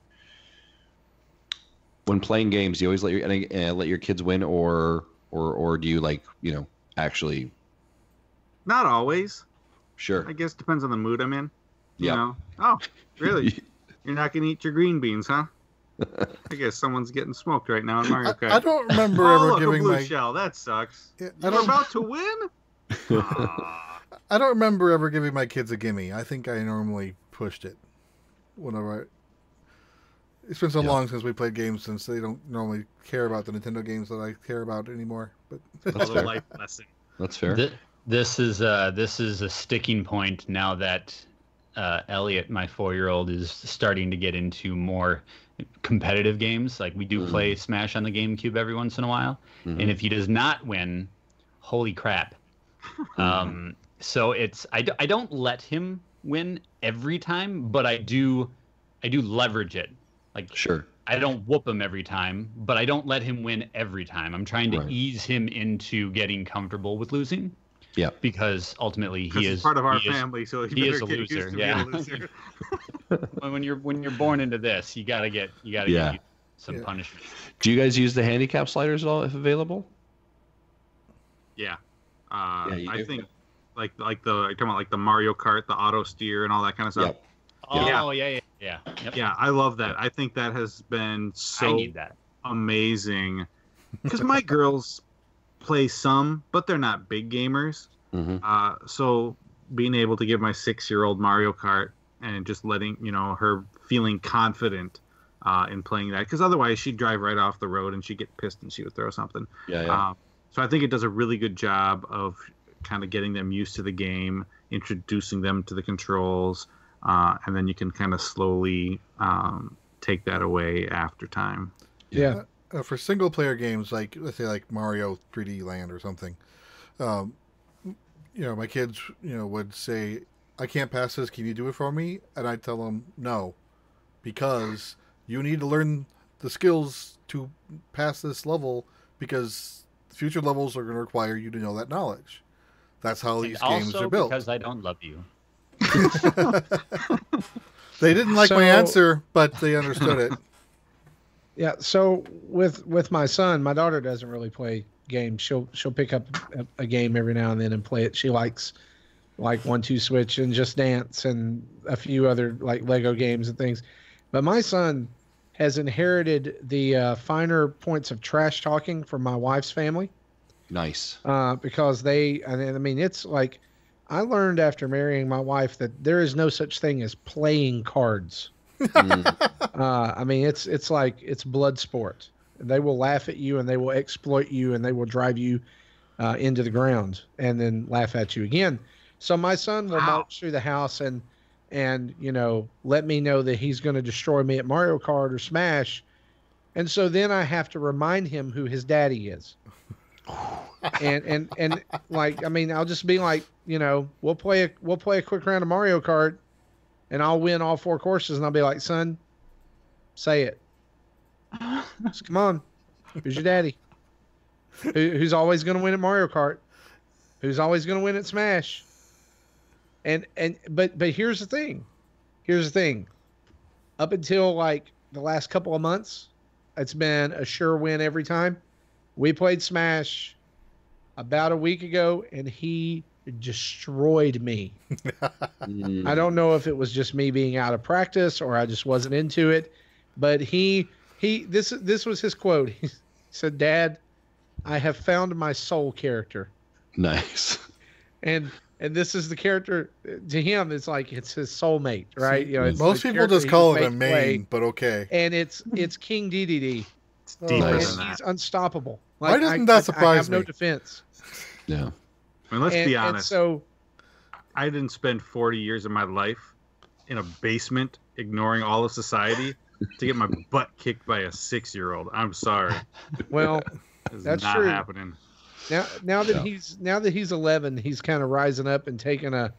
When playing games, do you always let your kids win, or do you actually? Not always. Sure. I guess depends on the mood I'm in. Yeah. Oh, really? You're not going to eat your green beans, huh? I guess someone's getting smoked right now in Mario Kart. I don't remember ever giving my shell. That sucks. Yeah, You're about to win. I don't remember ever giving my kids a gimme. I think I normally pushed it. Whenever it's been so long since we played games, since they don't normally care about the Nintendo games that I care about anymore. But that's fair. Life lesson. That's fair. This is a sticking point now that Elliot, my 4-year-old, is starting to get into more competitive games. Like we do play Smash on the GameCube every once in a while, and if he does not win, holy crap! So I don't let him win every time, but I do leverage it. Like Sure. I don't whoop him every time, but I don't let him win every time. I'm trying to ease him into getting comfortable with losing. Yeah. Because ultimately he is part of our family, so he is a loser. Yeah. when you're born into this, you gotta get some punishment. Do you guys use the handicap sliders at all, if available? Yeah. I think like you're talking about like the Mario Kart, the auto steer, and all that kind of stuff. Yep. Oh yeah. Yep. Yeah, I love that. I think that has been so I need that. amazing because my girls play some, but they're not big gamers. So being able to give my 6-year-old Mario Kart and just letting her feeling confident in playing that, because otherwise she'd drive right off the road and she'd get pissed and she would throw something. So I think it does a really good job of kind of getting them used to the game, introducing them to the controls, and then you can kind of slowly take that away after time. Yeah. For single player games, like let's say like Mario 3D Land or something, my kids would say, I can't pass this, can you do it for me? And I tell them no, because you need to learn the skills to pass this level, because future levels are going to require you to know that knowledge. That's how these games are built. Because I don't love you. They didn't like my answer, but they understood it. Yeah, so with my son, my daughter doesn't really play games. She'll pick up a game every now and then and play it. She likes like 1-2 Switch and Just Dance and a few other like Lego games and things. But my son has inherited the finer points of trash talking from my wife's family. Nice. Because it's like I learned after marrying my wife that there is no such thing as playing cards. It's like it's blood sport. They will laugh at you and they will exploit you and they will drive you into the ground and then laugh at you again. So my son will march through the house and let me know that he's going to destroy me at Mario Kart or Smash. And so then I have to remind him who his daddy is. and I'll just be like, we'll play a quick round of Mario Kart and I'll win all 4 courses and I'll be like, son, say it. Just, come on. Who's your daddy? Who's always going to win at Mario Kart? Who's always going to win at Smash? But here's the thing. Up until like the last couple of months, it's been a sure win every time. We played Smash about a week ago and he destroyed me. I don't know if it was just me being out of practice or I just wasn't into it, but this was his quote. He said, "Dad, I have found my soul character." Nice. And this is the character to him. It's like it's his soulmate, right? It's most people just call it a main, but okay. And it's King DDD. It's deeper and than that. he's unstoppable. Why doesn't that surprise I have me? no defense. Yeah. I mean, let's be honest. So I didn't spend 40 years of my life in a basement ignoring all of society to get my butt kicked by a 6-year-old. I'm sorry. Well, that's not true. happening. Now that he's 11, he's kind of rising up and taking a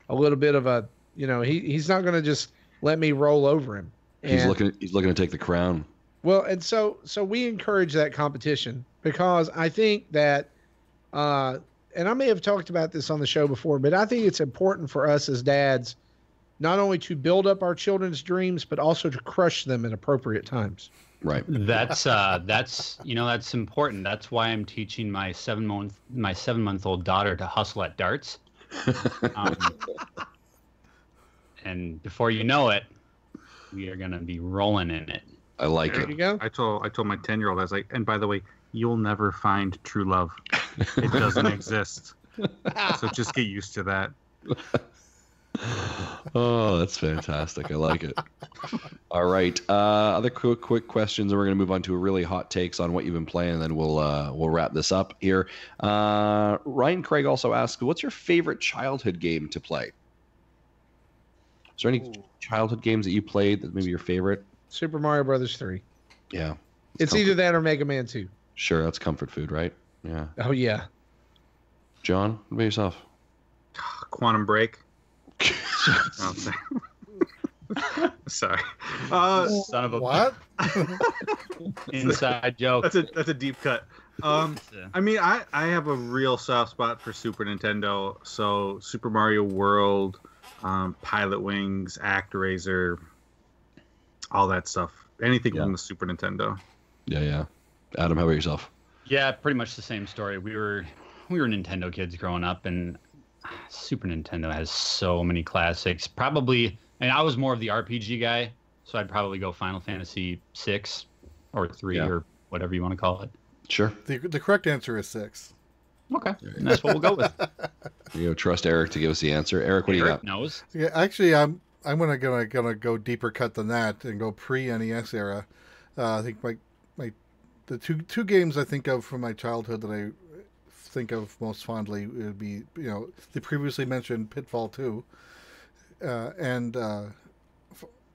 little bit of a, he's not going to just let me roll over him. He's looking to take the crown. Well, and so we encourage that competition because I think that, and I may have talked about this on the show before, but I think it's important for us as dads not only to build up our children's dreams, but also to crush them at appropriate times. Right. That's important. That's why I'm teaching my 7-month-old daughter to hustle at darts. And before you know it, we are going to be rolling in it. I like it. There you go. I told my 10-year-old, I was like, and by the way, you'll never find true love. It doesn't exist. So just get used to that. Oh, that's fantastic. I like it. All right. Other quick questions, and we're going to move on to really hot takes on what you've been playing, and then we'll wrap this up here. Ryan Craig also asks, what's your favorite childhood game to play? Is there any childhood games that you played that maybe your favorite? Super Mario Brothers 3. Yeah. It's either that or Mega Man 2. Sure, that's comfort food, right? Yeah. Oh, yeah. John, what about yourself? Quantum Break. Oh, sorry. Son of a What? inside joke. That's a deep cut. I mean, I have a real soft spot for Super Nintendo. So Super Mario World, Pilot Wings, ActRaiser, all that stuff. Anything from the Super Nintendo. Yeah. Adam, how about yourself? Yeah, pretty much the same story. We were Nintendo kids growing up, and Super Nintendo has so many classics. Probably, and I was more of the RPG guy, so I'd probably go Final Fantasy 6 or 3 or whatever you want to call it. Sure. The correct answer is 6. Okay, and that's what we'll go with. Trust Eric to give us the answer. Eric, what do you got? Knows. Yeah, actually, I'm gonna go deeper cut than that and go pre-NES era. I think the two games I think of from my childhood that I think of most fondly would be the previously mentioned Pitfall 2, and on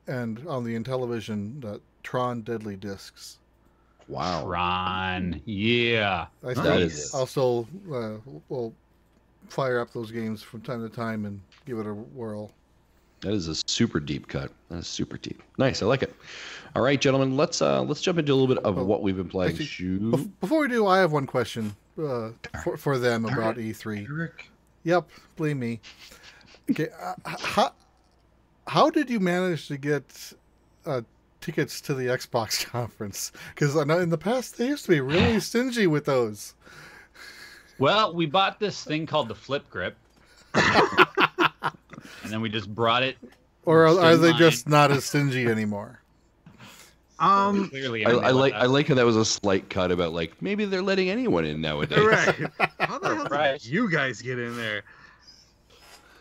the Intellivision Tron Deadly Discs. Wow. Tron, yeah. I still will fire up those games from time to time and give it a whirl. That is a super deep cut. That is super deep. Nice, I like it. All right, gentlemen, let's jump into a little bit of what we've been playing. Actually, before we do, I have one question for them about E3. Eric. Yep, believe me. Okay, how did you manage to get tickets to the Xbox conference? Because I know in the past they used to be really stingy with those. Well, we bought this thing called the Flip Grip, and then we just brought it. Or are they just not as stingy anymore? Clearly, I like how that was a slight cut about maybe they're letting anyone in nowadays. Right. How the hell did you guys get in there?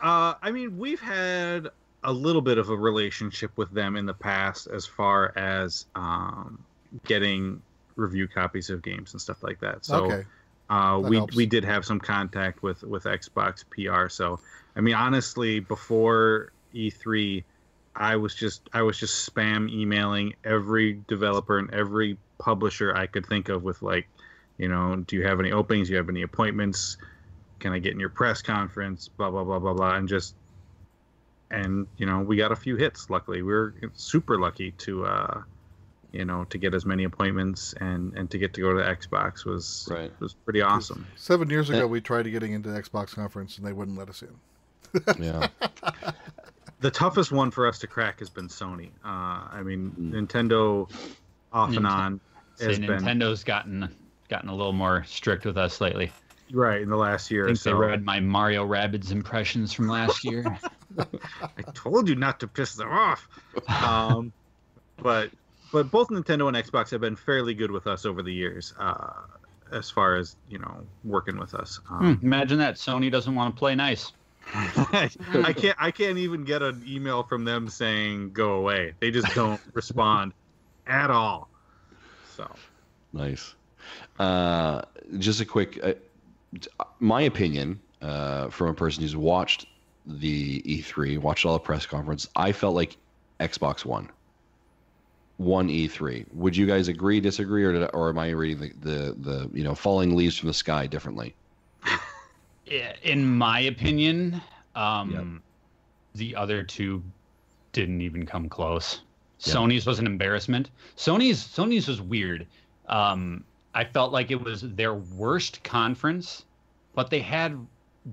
I mean, we've had a little bit of a relationship with them in the past as far as getting review copies of games and stuff like that. So okay. We did have some contact with Xbox PR. So I mean, honestly, before E3, I was just spam emailing every developer and every publisher I could think of with do you have any openings? Do you have any appointments? Can I get in your press conference? Blah blah blah blah blah, and we got a few hits. Luckily, we were super lucky to to get as many appointments and to get to go to the Xbox was pretty awesome. 7 years ago, we tried getting into the Xbox conference and they wouldn't let us in. Yeah. The toughest one for us to crack has been Sony. I mean, Nintendo off and on has been. Nintendo's gotten a little more strict with us lately. Right, in the last year I think or so. they read my Mario Rabbids impressions from last year. I told you not to piss them off. But both Nintendo and Xbox have been fairly good with us over the years, as far as working with us. Imagine that Sony doesn't want to play nice. I can't even get an email from them saying go away. They just don't respond at all. So nice. Just a quick, my opinion, from a person who's watched the E3, watched all the press conference, I felt like Xbox won E3. Would you guys agree, disagree, or am I reading the falling leaves from the sky differently? In my opinion, the other two didn't even come close. Yep. Sony's was an embarrassment. Sony's was weird. I felt like it was their worst conference, but they had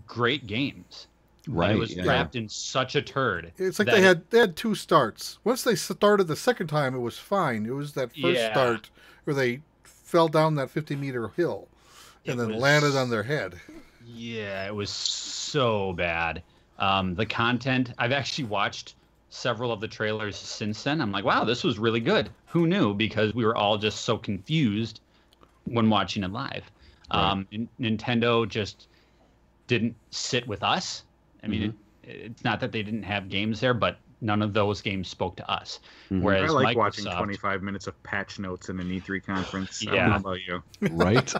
great games. Right. It was wrapped in such a turd. It's like they had two starts. Once they started the second time, it was fine. It was that first start where they fell down that 50-meter hill and then landed on their head. Yeah, it was so bad. The content, I've actually watched several of the trailers since then. I'm like, wow, this was really good. Who knew? Because we were all just so confused when watching it live. Right. Nintendo just didn't sit with us. I mean, it's not that they didn't have games there, but none of those games spoke to us. Whereas I like Microsoft, watching 25 minutes of patch notes in an E3 conference. Yeah. I don't know about you. Right?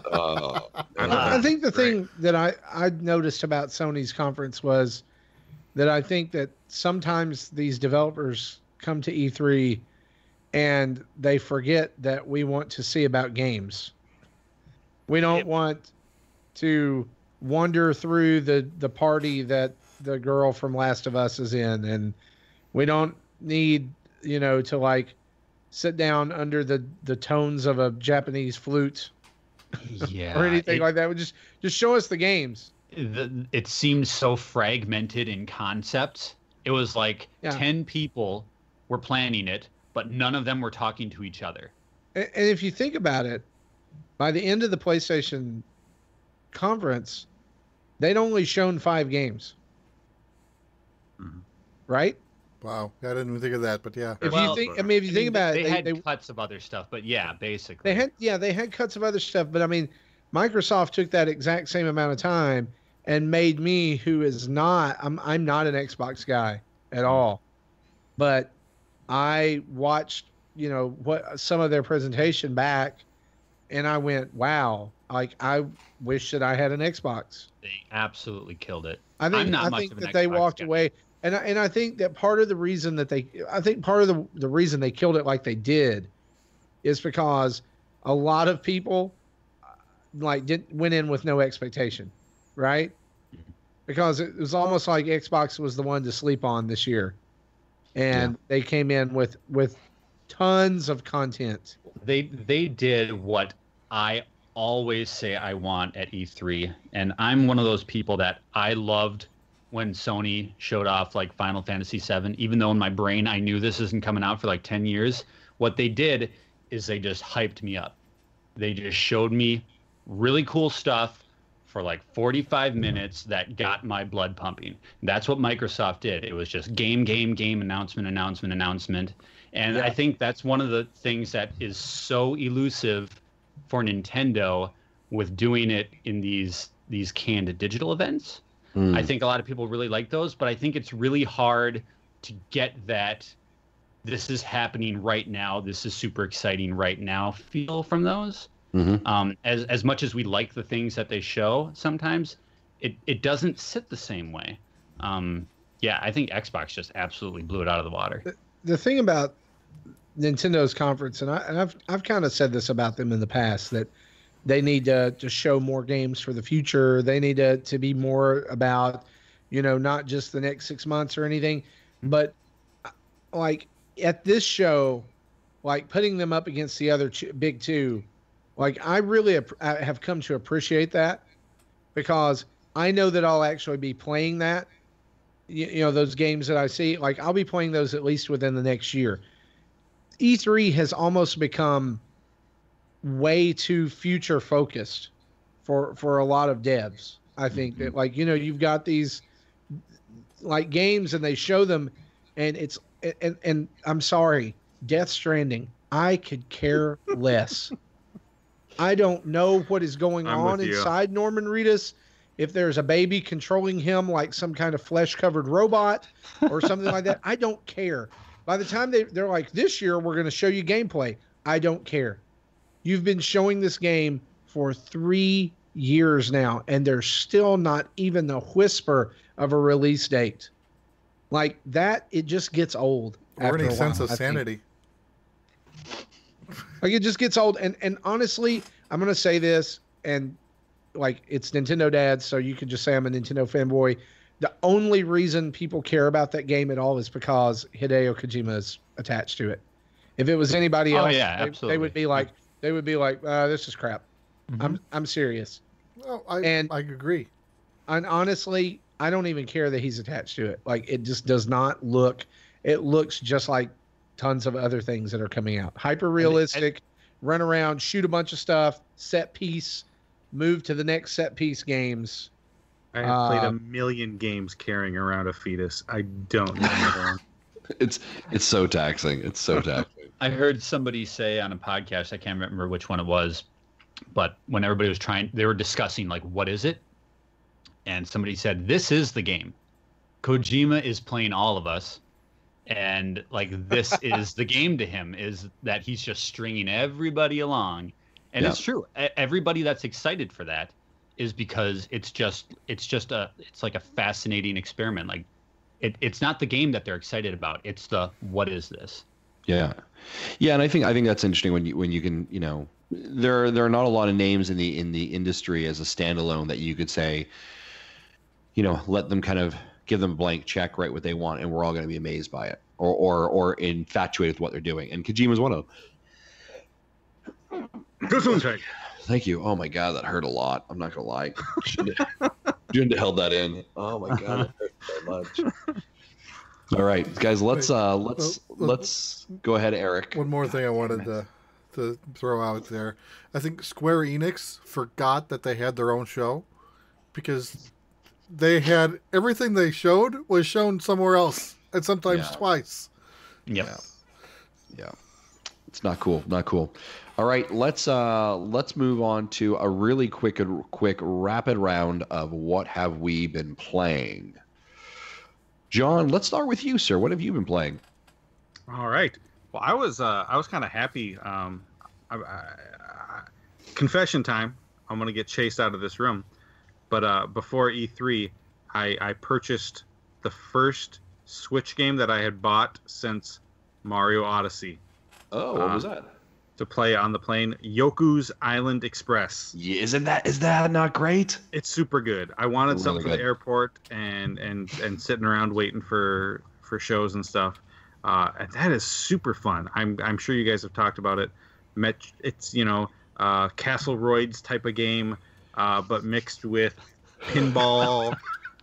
I think the thing that I noticed about Sony's conference was that I think that sometimes these developers come to E3 and they forget that we want to see about games. We don't want to wander through the party that the girl from Last of Us is in, and we don't need, to like sit down under the tones of a Japanese flute Yeah, or anything like that. Just show us the games. It seemed so fragmented in concepts. It was like 10 people were planning it, but none of them were talking to each other. And if you think about it, by the end of the PlayStation conference, they'd only shown 5 games. Mm-hmm. Right? Wow, I didn't even think of that, but yeah. If you think about it, they had cuts of other stuff, but yeah, basically they had cuts of other stuff. But I mean, Microsoft took that exact same amount of time and made me, who is not, I'm not an Xbox guy at all, but I watched, what some of their presentation back, and I went, wow, like I wish that I had an Xbox. They absolutely killed it. I think that they walked away. And I think that part of the reason that the reason they killed it like they did is because a lot of people went in with no expectation, right? Because it was almost like Xbox was the one to sleep on this year, and they came in with tons of content. They did what I always say I want at E3, and I'm one of those people that I loved when Sony showed off like Final Fantasy VII, even though in my brain I knew this isn't coming out for like 10 years. What they did is they just hyped me up. They just showed me really cool stuff for like 45 minutes that got my blood pumping. That's what Microsoft did. It was just game, announcement. And I think that's one of the things that is so elusive for Nintendo with doing it in these canned digital events. I think a lot of people really like those, but I think it's really hard to get that this is happening right now, this is super exciting right now feel from those. As much as we like the things that they show, sometimes it doesn't sit the same way. I think Xbox just absolutely blew it out of the water. The thing about Nintendo's conference, and I've kind of said this about them in the past, that they need to show more games for the future. They need to be more about, not just the next 6 months or anything, but like at this show, like putting them up against the other big two, like I really have come to appreciate that, because I know that I'll actually be playing that, those games that I see, like I'll be playing those at least within the next year. E3 has almost become way too future focused for a lot of devs. I think that you've got these like games and they show them, and it's and I'm sorry, Death Stranding, I could care less. I don't know what is going on inside Norman Reedus, if there's a baby controlling him like some kind of flesh covered robot or something like that. I don't care. By the time they're like, this year we're going to show you gameplay, I don't care. You've been showing this game for 3 years now, and there's still not even the whisper of a release date. Like that, it just gets old. Or any sense of sanity. Like it just gets old. And honestly, I'm going to say this, and like it's Nintendo Dad, so you can just say I'm a Nintendo fanboy. The only reason people care about that game at all is because Hideo Kojima is attached to it. If it was anybody else, they would be like, this is crap. I'm serious. Well, I agree. And honestly, I don't even care that he's attached to it. Like it just does not look. It looks just like tons of other things that are coming out. Hyper realistic, run around, shoot a bunch of stuff, set piece, move to the next set piece games. I have played a million games carrying around a fetus. I don't know. It's so taxing. It's so taxing. I heard somebody say on a podcast, I can't remember which one it was, but when everybody was they were discussing like, what is it? And somebody said, this is the game. Kojima is playing all of us. And like, this is the game to him, is that he's just stringing everybody along. And it's true. Everybody that's excited for that is because it's like a fascinating experiment. Like it's not the game that they're excited about. It's the what is this? Yeah, yeah, and I think that's interesting when you can, there are not a lot of names in the industry as a standalone that you could say, let them kind of give them a blank check, write what they want, and we're all going to be amazed by it or infatuated with what they're doing. And Kojima's one of them. Thank you. Oh my God, that hurt a lot. I'm not gonna lie. Shouldn't have held that in. Oh my God, that hurt so much. All right, guys, let's go ahead, Eric. One more thing I wanted to throw out there. I think Square Enix forgot that they had their own show because they had everything they showed was shown somewhere else and sometimes twice. Yep. Yeah. It's not cool. Not cool. All right, let's move on to a really quick rapid round of what have we been playing. John, let's start with you, sir. What have you been playing? All right. Well, I was kind of happy. Confession time. I'm gonna get chased out of this room, but before E3, I purchased the first Switch game that I had bought since Mario Odyssey. Oh, what was that? To play on the plane, Yoku's Island Express. Yeah, is that not great? It's super good. I wanted Really something for good. the airport and sitting around waiting for shows and stuff. And that is super fun. I'm sure you guys have talked about it. It's Castleroids type of game, but mixed with pinball.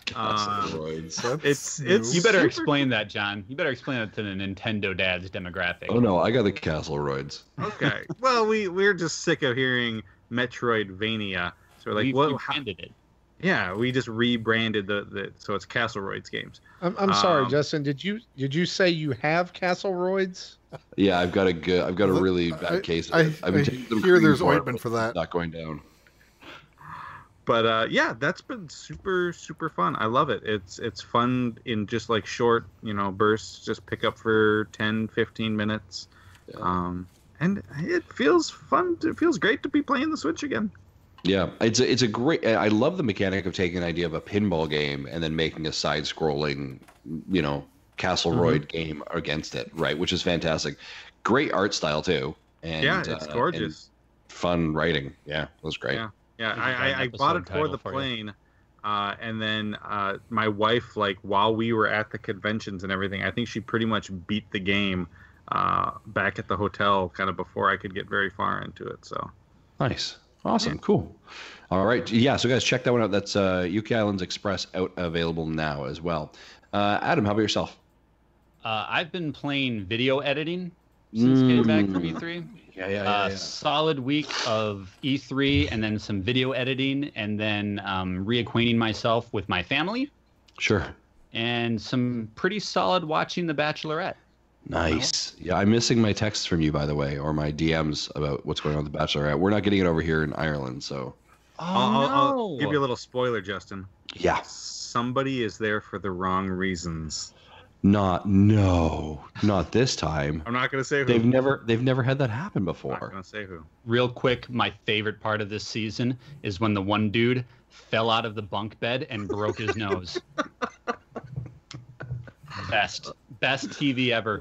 Castleroids. It's You better super explain that, John. You better explain that to the Nintendo dad's demographic. Oh no, I got the Castleroids. Okay. Well, we're just sick of hearing Metroidvania. So we're like, We've what? rebranded it. Yeah, we just rebranded the so it's Castleroids games. I'm sorry, Justin. Did you say you have Castleroids? Yeah, I've got a really bad case. I hear there's cream ointment for that. Not going down. But yeah, that's been super super fun. I love it. It's fun in just like short bursts. Just pick up for 10-15 minutes, Yeah. and it feels fun. It feels great to be playing the Switch again. Yeah, it's a great. I love the mechanic of taking an idea of a pinball game and then making a side-scrolling, Castleroid game against it, right? Which is fantastic. Great art style too, and Yeah, it's gorgeous. and fun writing. Yeah, it was great. Yeah. Yeah, We could write an I bought it episode for title the for you. plane, and then my wife, like while we were at the conventions and everything, I think she pretty much beat the game back at the hotel, kind of before I could get very far into it. So Nice. Awesome. Cool. All right. Yeah. So guys, check that one out. That's UK Islands Express out available now as well. Adam, how about yourself? I've been playing video editing since getting back from E3. Yeah. Solid week of E3 and then some video editing and then reacquainting myself with my family Sure. and some pretty solid watching The Bachelorette. Nice. Yeah, I'm missing my texts from you, by the way, or my DMs about what's going on with The Bachelorette. We're not getting it over here in Ireland, so. I'll give you a little spoiler, Justin. Yeah. Somebody is there for the wrong reasons. Not this time. I'm not going to say who. They've never had that happen I'm not before. going to say who. Real quick, my favorite part of this season is when the one dude fell out of the bunk bed and broke his nose. Best TV ever.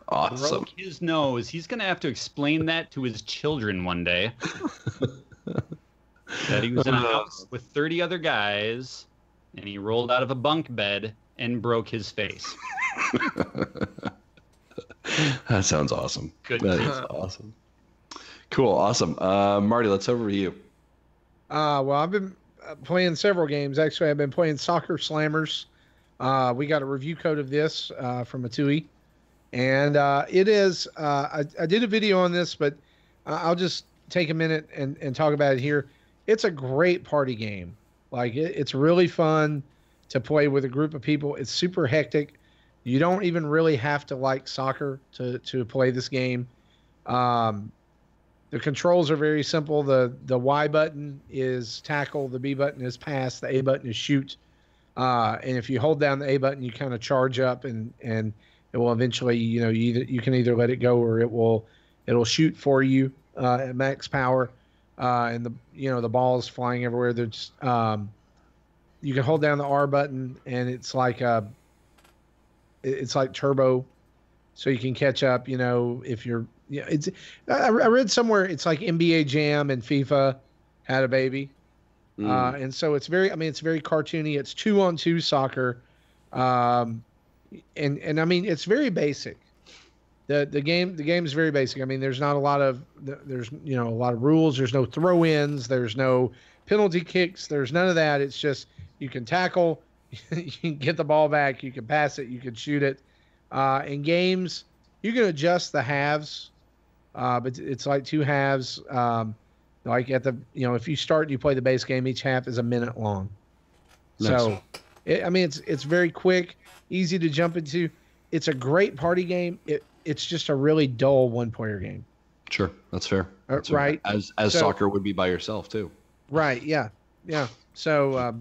Awesome. Broke his nose. He's gonna have to explain that to his children one day. That he was in a house with 30 other guys, and he rolled out of a bunk bed and broke his face. That sounds awesome. Good. That is awesome. Cool. Awesome. Marty, let's over to you. Well, I've been playing several games. Actually, I've been playing Soccer Slammers. We got a review code of this from Matui. And it is, I did a video on this, but I'll just take a minute and talk about it here. It's a great party game. Like, it's really fun to play with a group of people. It's super hectic. You don't even really have to like soccer to play this game. The controls are very simple. The Y button is tackle, the B button is pass, the A button is shoot. And if you hold down the A button, you kind of charge up, and it will eventually, you can either let it go or it'll shoot for you at max power. And the ball's flying everywhere. They're just you can hold down the R button, and it's like turbo, so you can catch up. If you're, it's. I read somewhere it's like NBA Jam and FIFA had a baby, and so it's very. I mean, it's very cartoony. It's 2-on-2 soccer, and I mean it's very basic. The game is very basic. I mean, there's not a lot of a lot of rules. There's no throw-ins. There's no penalty kicks. There's none of that. It's just you can tackle, you can get the ball back, you can pass it, you can shoot it. In games, you can adjust the halves, but it's like 2 halves. Like if you start and you play the base game, each half is a minute long. Nice. So, it's very quick, easy to jump into. It's a great party game. It's just a really dull one-player game. Sure, that's fair. That's right. Fair. As soccer would be by yourself too. Right. Yeah. Yeah. So,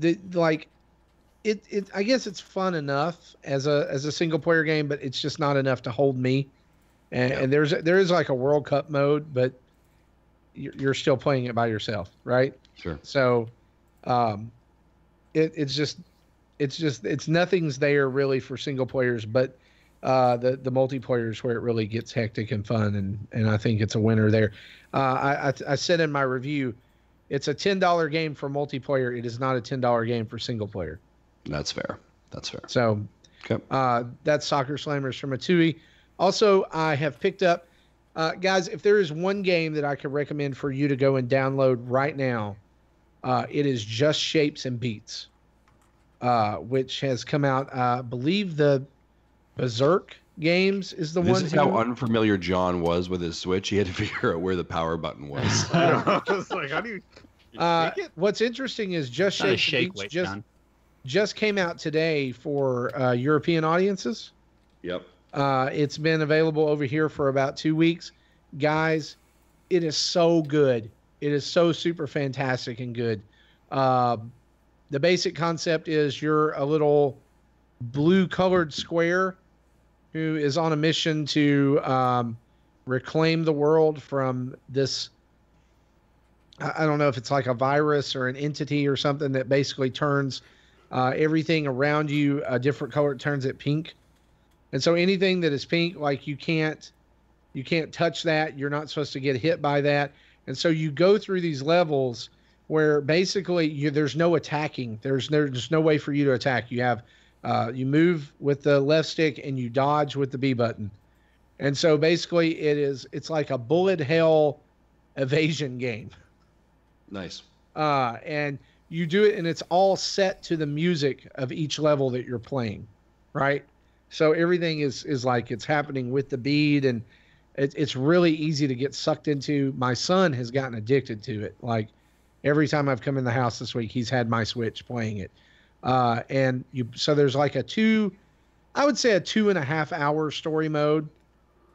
I guess it's fun enough as a single-player game, but it's just not enough to hold me. And there is like a World Cup mode, but you're still playing it by yourself, right? Sure. So, it's nothing's there really for single players, but the multiplayer is where it really gets hectic and fun, and I think it's a winner there. I said in my review, it's a $10 game for multiplayer. It is not a $10 game for single player. That's fair. So, okay. That's Soccer Slammers from Atui. Also, I have picked up, guys, if there is one game that I could recommend for you to go and download right now, it is Just Shapes and Beats, which has come out. I believe the Berserk Games is the one. This is how unfamiliar John was with his Switch. He had to figure out where the power button was. I was like, how do you shake it? What's interesting is Just Shapes and Beats just came out today for European audiences. Yep. It's been available over here for about 2 weeks. Guys, it is so good. It is so super fantastic and good. The basic concept is you're a little blue-colored square who is on a mission to reclaim the world from this. I don't know if it's like a virus or an entity or something that basically turns everything around you a different color. It turns it pink. And so anything that is pink, like you can't touch that. You're not supposed to get hit by that. And so you go through these levels where basically there's no attacking. There's no way for you to attack. You have you move with the left stick and you dodge with the B button. And so basically it's like a bullet hell evasion game. Nice. And you do it, and it's all set to the music of each level that you're playing, right? So everything is like it's happening with the beat, and it's really easy to get sucked into. My son has gotten addicted to it. Like every time I've come in the house this week, he's had my Switch playing it. So there's like I would say a 2.5 hour story mode.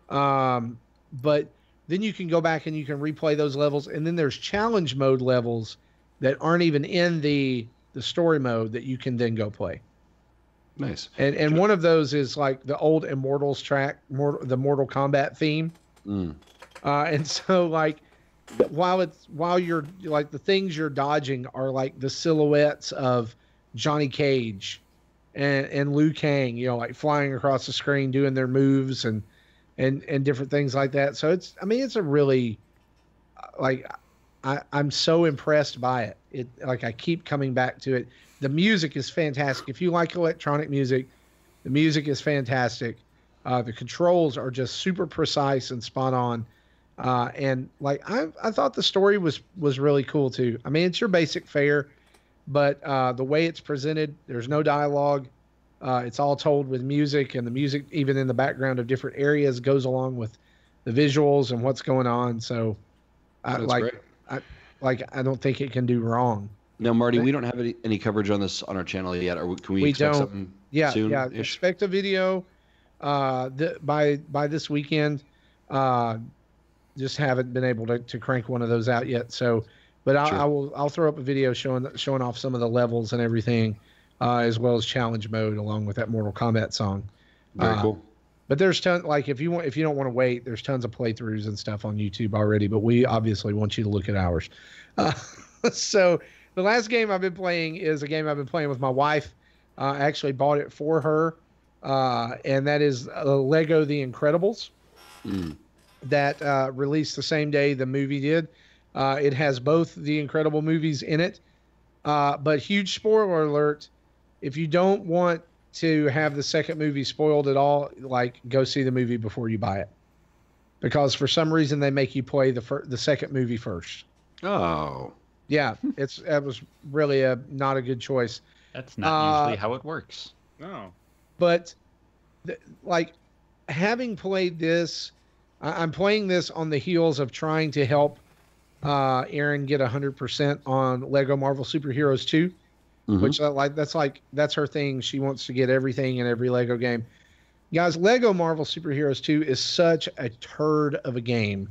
But then you can go back and you can replay those levels. And then there's challenge mode levels that aren't even in the story mode that you can then go play. Nice. And one of those is like the old Immortals track, the Mortal Kombat theme. And so like, while you're like the things you're dodging are like the silhouettes of Johnny Cage and Liu Kang, like flying across the screen, doing their moves and different things like that. So it's a really, like, I'm so impressed by it. I keep coming back to it. The music is fantastic. If you like electronic music, the music is fantastic. The controls are just super precise and spot on. And like, I thought the story was really cool too. I mean, it's your basic fare, but the way it's presented, there's no dialogue. It's all told with music, and the music, even in the background of different areas, goes along with the visuals and what's going on. So I don't think it can do wrong. Now, Marty, we don't have any coverage on this on our channel yet. Can we expect something soon? Yeah. Expect a video by this weekend. Just haven't been able to crank one of those out yet. So, but I'll throw up a video showing off some of the levels and everything, as well as challenge mode along with that Mortal Kombat song. Very cool. But there's if you don't want to wait, there's tons of playthroughs and stuff on YouTube already. But we obviously want you to look at ours. So The last game I've been playing is a game I've been playing with my wife. I actually bought it for her, and that is Lego The Incredibles. That released the same day the movie did. It has both the Incredible movies in it, but huge spoiler alert: if you don't want to have the second movie spoiled at all, like go see the movie before you buy it, because for some reason they make you play the second movie first. Oh, yeah, that was really not a good choice. That's not usually how it works. No. But like having played this, I'm playing this on the heels of trying to help Erin get 100% on Lego Marvel Superheroes 2, which that's her thing. She wants to get everything in every Lego game. Guys, Lego Marvel Superheroes 2 is such a turd of a game.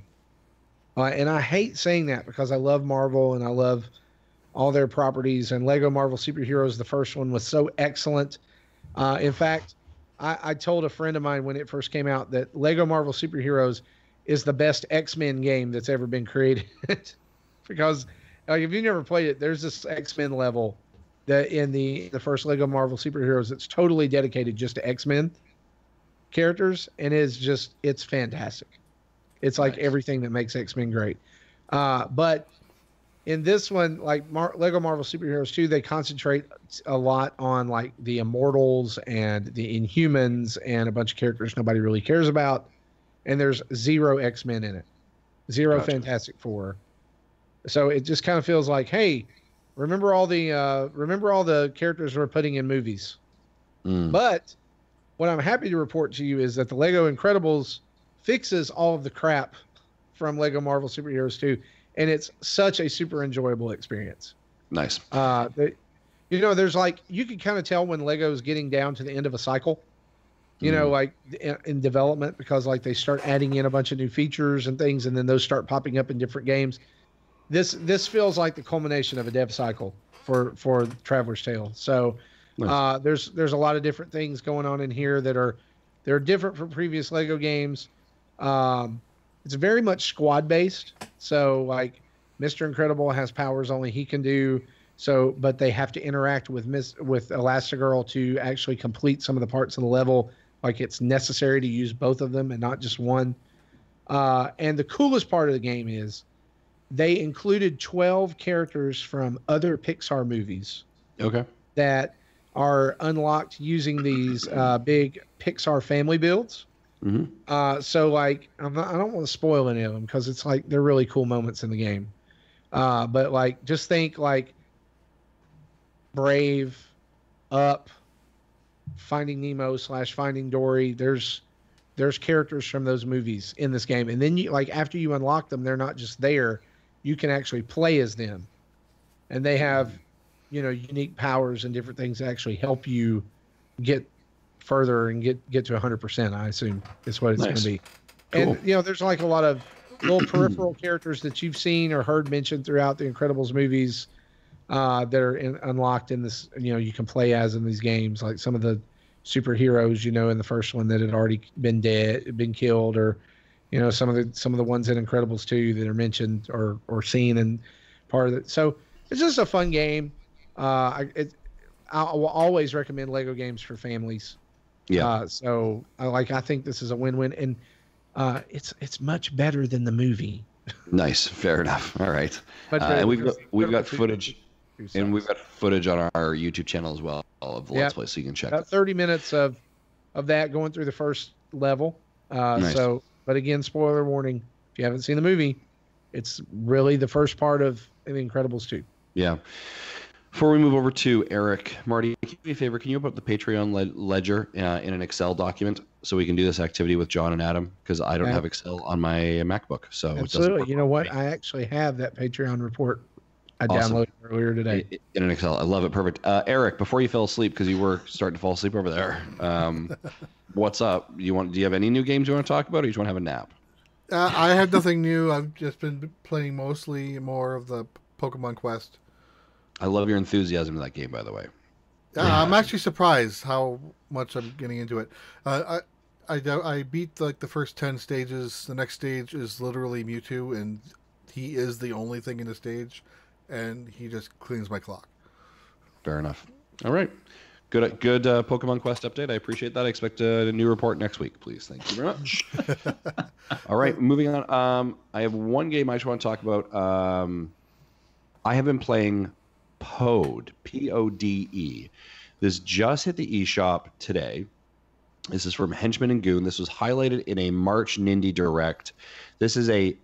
And I hate saying that because I love Marvel and I love all their properties. And Lego Marvel Superheroes, the first one, was so excellent. In fact, I told a friend of mine when it first came out that Lego Marvel Superheroes is the best X-Men game that's ever been created. Because like, if you've never played it, there's this X-Men level that in the first Lego Marvel Superheroes that's totally dedicated just to X-Men characters, and it's fantastic. It's like everything that makes X-Men great. But in this one, like Lego Marvel Superheroes 2, they concentrate a lot on like the Immortals and the Inhumans and a bunch of characters nobody really cares about. And there's 0 X-Men in it, 0 Fantastic Four. So it just kind of feels like, hey, remember all the characters we're putting in movies. But what I'm happy to report to you is that the Lego Incredibles fixes all of the crap from Lego Marvel Superheroes 2, and it's such a super enjoyable experience. Nice. There's like, you can kind of tell when Lego's getting down to the end of a cycle, like in development, because like they start adding in a bunch of new features and things, and then those start popping up in different games. This feels like the culmination of a dev cycle for Traveler's Tale. So nice. There's a lot of different things going on in here they're different from previous Lego games. It's very much squad based. So like Mr. Incredible has powers only he can do. So, but they have to interact with Elastigirl to actually complete some of the parts of the level. Like it's necessary to use both of them and not just one. And the coolest part of the game is they included 12 characters from other Pixar movies. Okay. That are unlocked using these big Pixar family builds. So like I don't want to spoil any of them because it's like they're really cool moments in the game. But like just think like Brave, Up, Finding Nemo / Finding Dory. There's characters from those movies in this game, and then you like after you unlock them, they're not just there. You can actually play as them, and they have unique powers and different things that actually help you get further and get to 100%. I assume is what it's going to be. Cool. And there's like a lot of little peripheral characters that you've seen or heard mentioned throughout the Incredibles movies that are unlocked in this. You can play as in these games, like some of the superheroes in the first one that had already been killed, or some of the ones in Incredibles 2 that are mentioned or seen in part of it. So it's just a fun game. I will always recommend Lego games for families. Yeah. I think this is a win-win, and it's much better than the movie. Nice. Fair enough. All right. But and we've got footage, and we've got footage on our YouTube channel as well of the Let's Play, so you can check about it. 30 minutes of that going through the first level. Nice. So, but again, spoiler warning: if you haven't seen the movie, it's really the first part of The Incredibles 2. Yeah. Before we move over to Eric, Marty, can you do me a favor? Can you open up the Patreon ledger in an Excel document so we can do this activity with John and Adam? Because I don't have Excel on my MacBook. So absolutely. You know what? I actually have that Patreon report I downloaded earlier today. In an Excel. I love it. Perfect. Eric, before you fell asleep, because you were starting to fall asleep over there, what's up? Do you have any new games you want to talk about, or you just want to have a nap? I have nothing new. I've just been playing mostly more of the Pokemon Quest. I love your enthusiasm in that game, by the way. I'm actually surprised how much I'm getting into it. I beat like the first 10 stages. The next stage is literally Mewtwo, and he is the only thing in the stage. and he just cleans my clock. Fair enough. All right. Good Pokemon Quest update. I appreciate that. I expect a new report next week, please. Thank you very much. All right, moving on. I have one game I just want to talk about. I have been playing Pode, P-O-D-E. This just hit the eShop today. This is from Henchman and Goon. This was highlighted in a March Nindy Direct. This is a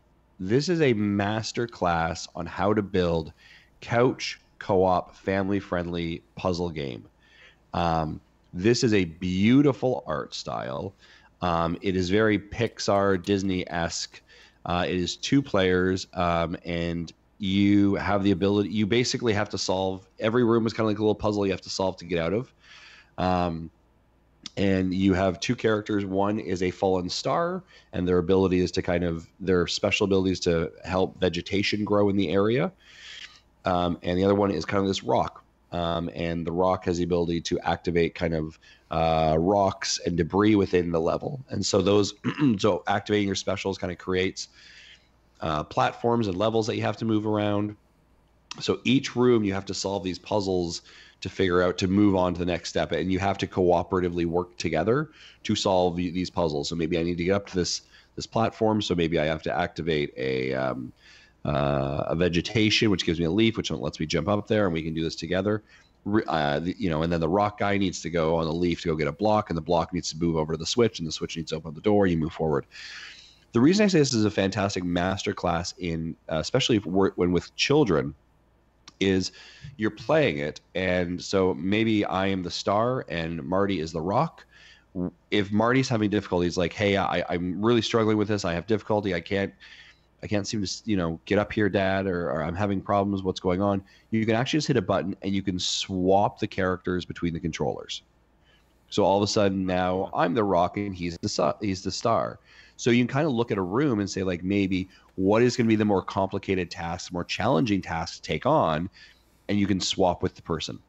master class on how to build couch co-op family-friendly puzzle game. This is a beautiful art style. It is very Pixar, Disney-esque. It is 2 players, and you have the ability. You basically have to solve. Every room is kind of like a little puzzle you have to solve to get out of. And you have 2 characters. One is a fallen star, and their ability is to their special abilities to help vegetation grow in the area. And the other one is kind of this rock. And the rock has the ability to activate rocks and debris within the level. And so so activating your specials kind of creates platforms and levels that you have to move around. So each room you have to solve these puzzles to figure out to move on to the next step. And you have to cooperatively work together to solve these puzzles. So maybe I need to get up to this platform. So maybe I have to activate a vegetation, which gives me a leaf, which lets me jump up there, and we can do this together. And then the rock guy needs to go on the leaf to go get a block, and the block needs to move over to the switch, and the switch needs to open the door. You move forward. The reason I say this is a fantastic masterclass in, especially when with children, is you're playing it, and so maybe I am the star and Marty is the rock. If Marty's having difficulties, like, hey, I'm really struggling with this, I have difficulty, I can't seem to, get up here, Dad, or I'm having problems. What's going on? You can actually just hit a button and you can swap the characters between the controllers. So all of a sudden now I'm the rock and he's the star. So you can kind of look at a room and say, like, maybe what is going to be the more complicated tasks, more challenging tasks to take on, and you can swap with the person.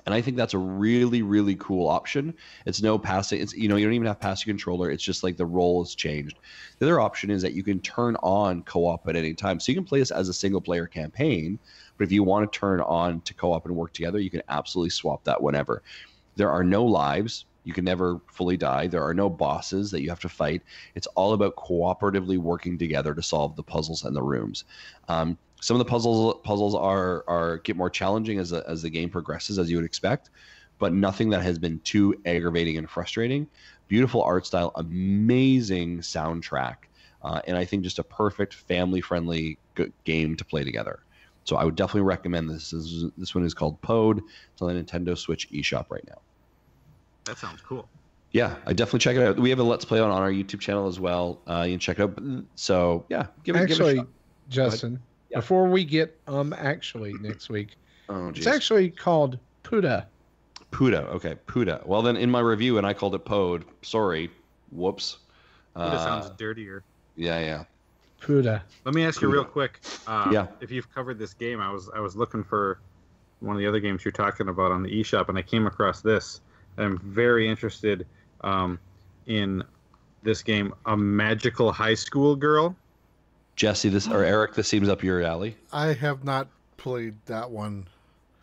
And I think that's a really, really cool option. It's no passing. You don't even have to pass your controller. It's just like the role has changed. The other option is that you can turn on co-op at any time. So you can play this as a single player campaign, but if you want to turn on to co-op and work together, you can absolutely swap that whenever. There are no lives. You can never fully die. There are no bosses that you have to fight. It's all about cooperatively working together to solve the puzzles and the rooms. Some of the puzzles are get more challenging as the game progresses, as you would expect, but nothing that has been too aggravating and frustrating. Beautiful art style, amazing soundtrack, and I think just a perfect family-friendly game to play together. So I would definitely recommend this. This one is called Pode. It's on the Nintendo Switch eShop right now. That sounds cool. Yeah, I definitely check it out. We have a Let's Play on our YouTube channel as well. You can check it out. So yeah, give it a shot. Justin, before we get actually next week, it's actually called Puda. Puda, okay, Puda. Well, then in my review, and I called it Pode. Sorry, whoops. Puda sounds dirtier. Yeah. Puda. Let me ask you real quick. Yeah. If you've covered this game, I was looking for one of the other games you're talking about on the eShop, and I came across this. I'm very interested in this game, A Magical High School Girl. Jesse, Eric, this seems up your alley. I have not played that one.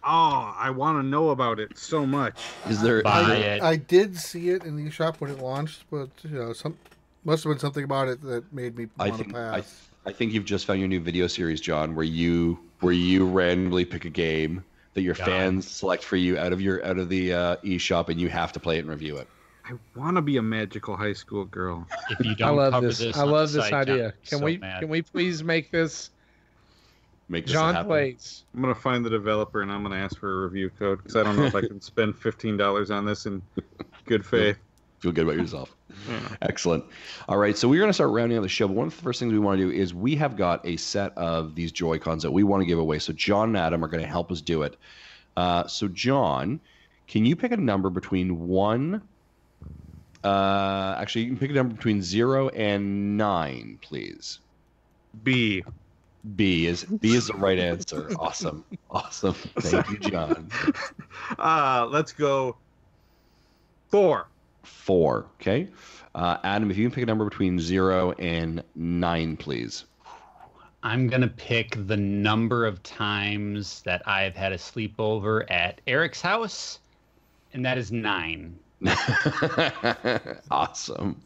Oh, I want to know about it so much. Is there? I did see it in the shop when it launched, but must have been something about it that made me want to pass. I think you've just found your new video series, John, where you randomly pick a game that your fans select for you out of the eShop, and you have to play it and review it. I want to be a magical high school girl. If you don't I love cover this. I love this idea. Can Can we please make this Make this John happen. plays? I'm gonna find the developer and I'm gonna ask for a review code because I don't know if I can spend $15 on this in good faith. Feel good about yourself. Yeah. Excellent. All right, so we're going to start rounding out the show. But one of the first things we want to do is we have got a set of these Joy-Cons that we want to give away. So John and Adam are going to help us do it. So John, can you pick a number between 1? Actually, you can pick a number between 0 and 9, please. B. B is the right answer. Awesome. Thank you, John. Let's go 4. 4. Okay. Adam, if you can pick a number between 0 and 9, please. I'm going to pick the number of times that I've had a sleepover at Eric's house, and that is 9. Awesome.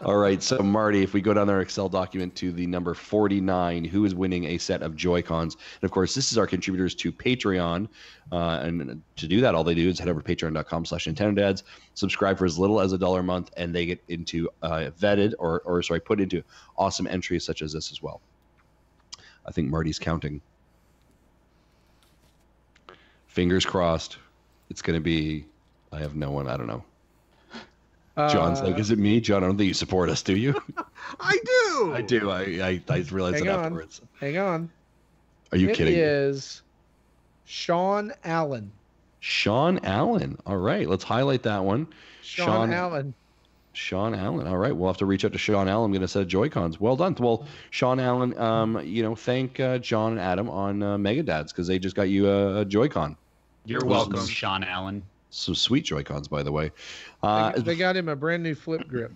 All right, so Marty, if we go down our Excel document to the number 49, who is winning a set of Joy-Cons? And of course, this is our contributors to Patreon. And to do that, all they do is head over to patreon.com/NintendoDads, subscribe for as little as $1 a month, and they get into vetted put into awesome entries such as this as well. I think Marty's counting. Fingers crossed. It's going to be. I have no one. I don't know. John's like, is it me? John, I don't think you support us, do you? I do. I do. I realized it afterwards. Hang on. Are you kidding? It is Sean Allen. Sean Allen. All right. Let's highlight that one. Sean Allen. Sean Allen. All right. We'll have to reach out to Sean Allen. I'm going to set Joy-Cons. Well done. Well, Sean Allen, thank John and Adam on Mega Dads because they just got you a Joy-Con. You're welcome, Sean Allen. Some sweet Joy-Cons, by the way. They got him a brand new flip grip.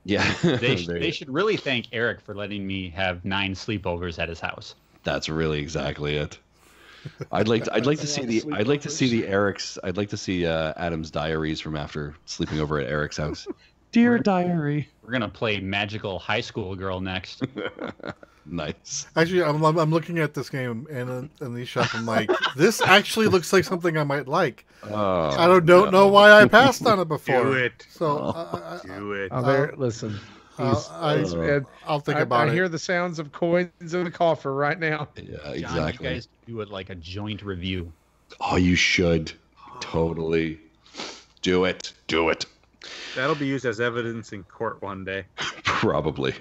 Yeah. They should really thank Eric for letting me have 9 sleepovers at his house. That's really exactly it. I'd like to see Adam's diaries from after sleeping over at Eric's house. Dear diary. We're gonna play Magical High School Girl next. Nice. Actually, I'm looking at this game and in the shop. I'm like, this actually looks like something I might like. I don't know why I passed on it before. Do it. So Do it. Listen. I'll think about it. I hear the sounds of coins in the coffer right now. Yeah, John, exactly. you guys do it like a joint review. Oh, you should. Totally. Do it. That'll be used as evidence in court one day. Probably.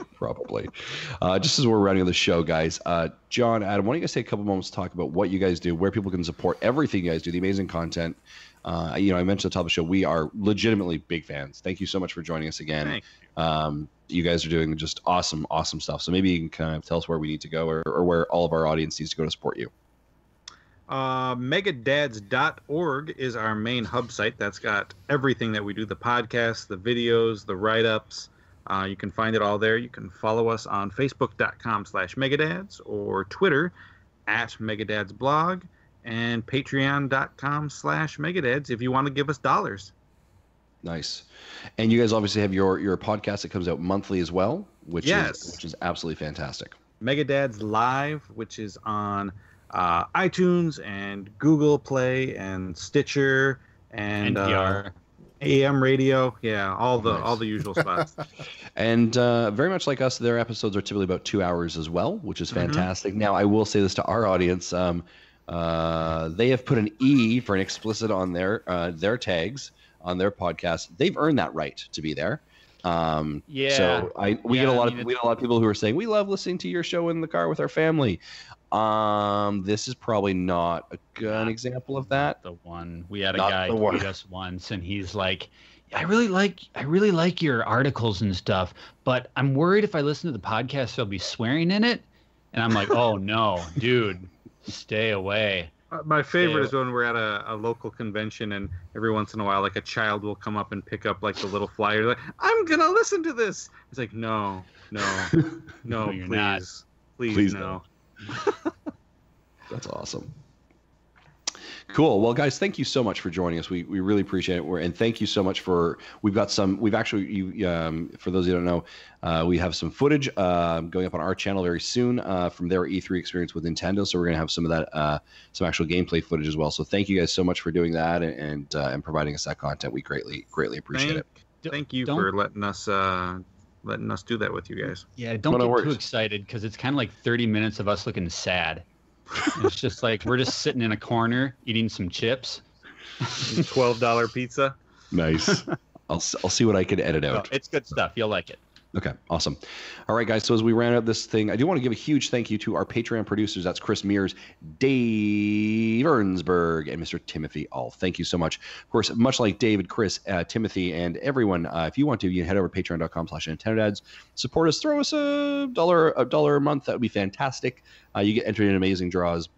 Just as we're running the show, guys, John, Adam, why don't you guys take a couple moments to talk about what you guys do, where people can support everything you guys do, the amazing content. I mentioned at the top of the show, we are legitimately big fans. Thank you so much for joining us again. You guys are doing just awesome stuff. So maybe you can kind of tell us where we need to go or where all of our audience needs to go to support you. Megadads.org is our main hub site. That's got everything that we do, the podcast, the videos, the write-ups. You can find it all there. You can follow us on Facebook.com/Megadads or Twitter @MegadadsBlog and Patreon.com/Megadads if you want to give us dollars. Nice. And you guys obviously have your podcast that comes out monthly as well, which is absolutely fantastic. Megadads Live, which is on iTunes and Google Play and Stitcher and NPR, AM radio, all the usual spots. And very much like us, their episodes are typically about 2 hours as well, which is fantastic. Now, I will say this to our audience: they have put an E for an explicit on their tags on their podcast. They've earned that right to be there. So we get a lot of people who are saying we love listening to your show in the car with our family. This is probably not a good example of that. The one we had a guy tweet us once, and he's like, "I really like your articles and stuff, but I'm worried if I listen to the podcast, there'll be swearing in it." And I'm like, "Oh no, dude, stay away." My favorite is when we're at a local convention, and every once in a while, like a child will come up and pick up like the little flyer, like, "I'm gonna listen to this." It's like, no, you're not. Please no. That's awesome. Cool. Well, guys, thank you so much for joining us. We really appreciate it. And thank you so much for, for those who don't know, we have some footage going up on our channel very soon from their E3 experience with Nintendo. So we're going to have some of that, some actual gameplay footage as well. So thank you guys so much for doing that and providing us that content. We greatly appreciate it. Thank you for letting us do that with you guys. Yeah, don't get too excited because it's kind of like 30 minutes of us looking sad. It's just like we're just sitting in a corner eating some chips. $12 pizza. Nice. I'll see what I can edit out. It's good stuff. You'll like it. Okay, awesome. All right, guys. So as we round out this thing, I do want to give a huge thank you to our Patreon producers. That's Chris Mears, Dave Ernsberg, and Mr. Timothy All. Thank you so much. Of course, much like David, Chris, Timothy, and everyone, if you want to, you can head over to patreon.com/NintendoDads. Support us. Throw us $1 a month. That would be fantastic. You get entered in amazing draws.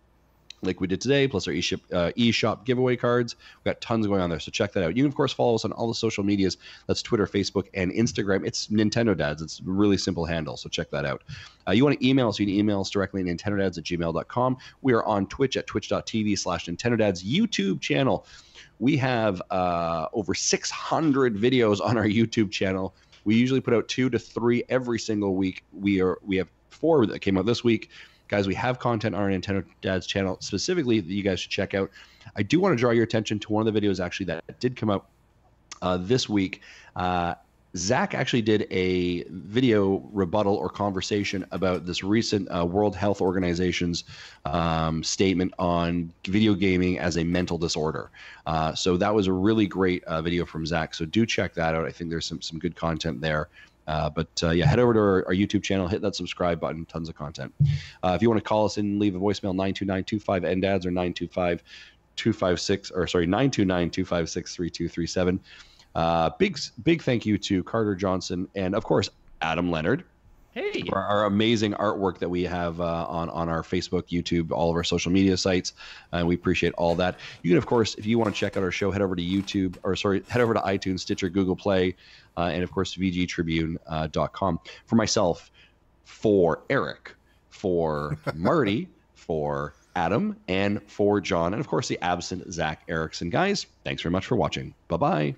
like we did today, plus our eShop giveaway cards. We've got tons going on there, so check that out. You can, of course, follow us on all the social medias. That's Twitter, Facebook, and Instagram. It's Nintendo Dads. It's a really simple handle, so check that out. You want to email us, you can email us directly at nintendodads@gmail.com. We are on Twitch at twitch.tv/NintendoDads. YouTube channel. We have over 600 videos on our YouTube channel. We usually put out 2 to 3 every single week. We have 4 that came out this week. Guys, we have content on our Nintendo Dads channel specifically that you guys should check out. I do want to draw your attention to one of the videos actually that did come out this week. Zach actually did a video rebuttal or conversation about this recent World Health Organization's statement on video gaming as a mental disorder. So that was a really great video from Zach. So do check that out. I think there's some good content there. But yeah, head over to our YouTube channel, hit that subscribe button, tons of content. If you want to call us and leave a voicemail, 929-25-NDADS or 929-256-3237. Big thank you to Carter Johnson and, of course, Adam Leonard. Hey, for our amazing artwork that we have on our Facebook, YouTube, all of our social media sites, and we appreciate all that. You can, of course, if you want to check out our show, head over to head over to iTunes, Stitcher, Google Play, and of course VGTribune.com. For myself, for Eric, for Marty, for Adam, and for John, and of course the absent Zach Erickson. Guys, thanks very much for watching. Bye-bye.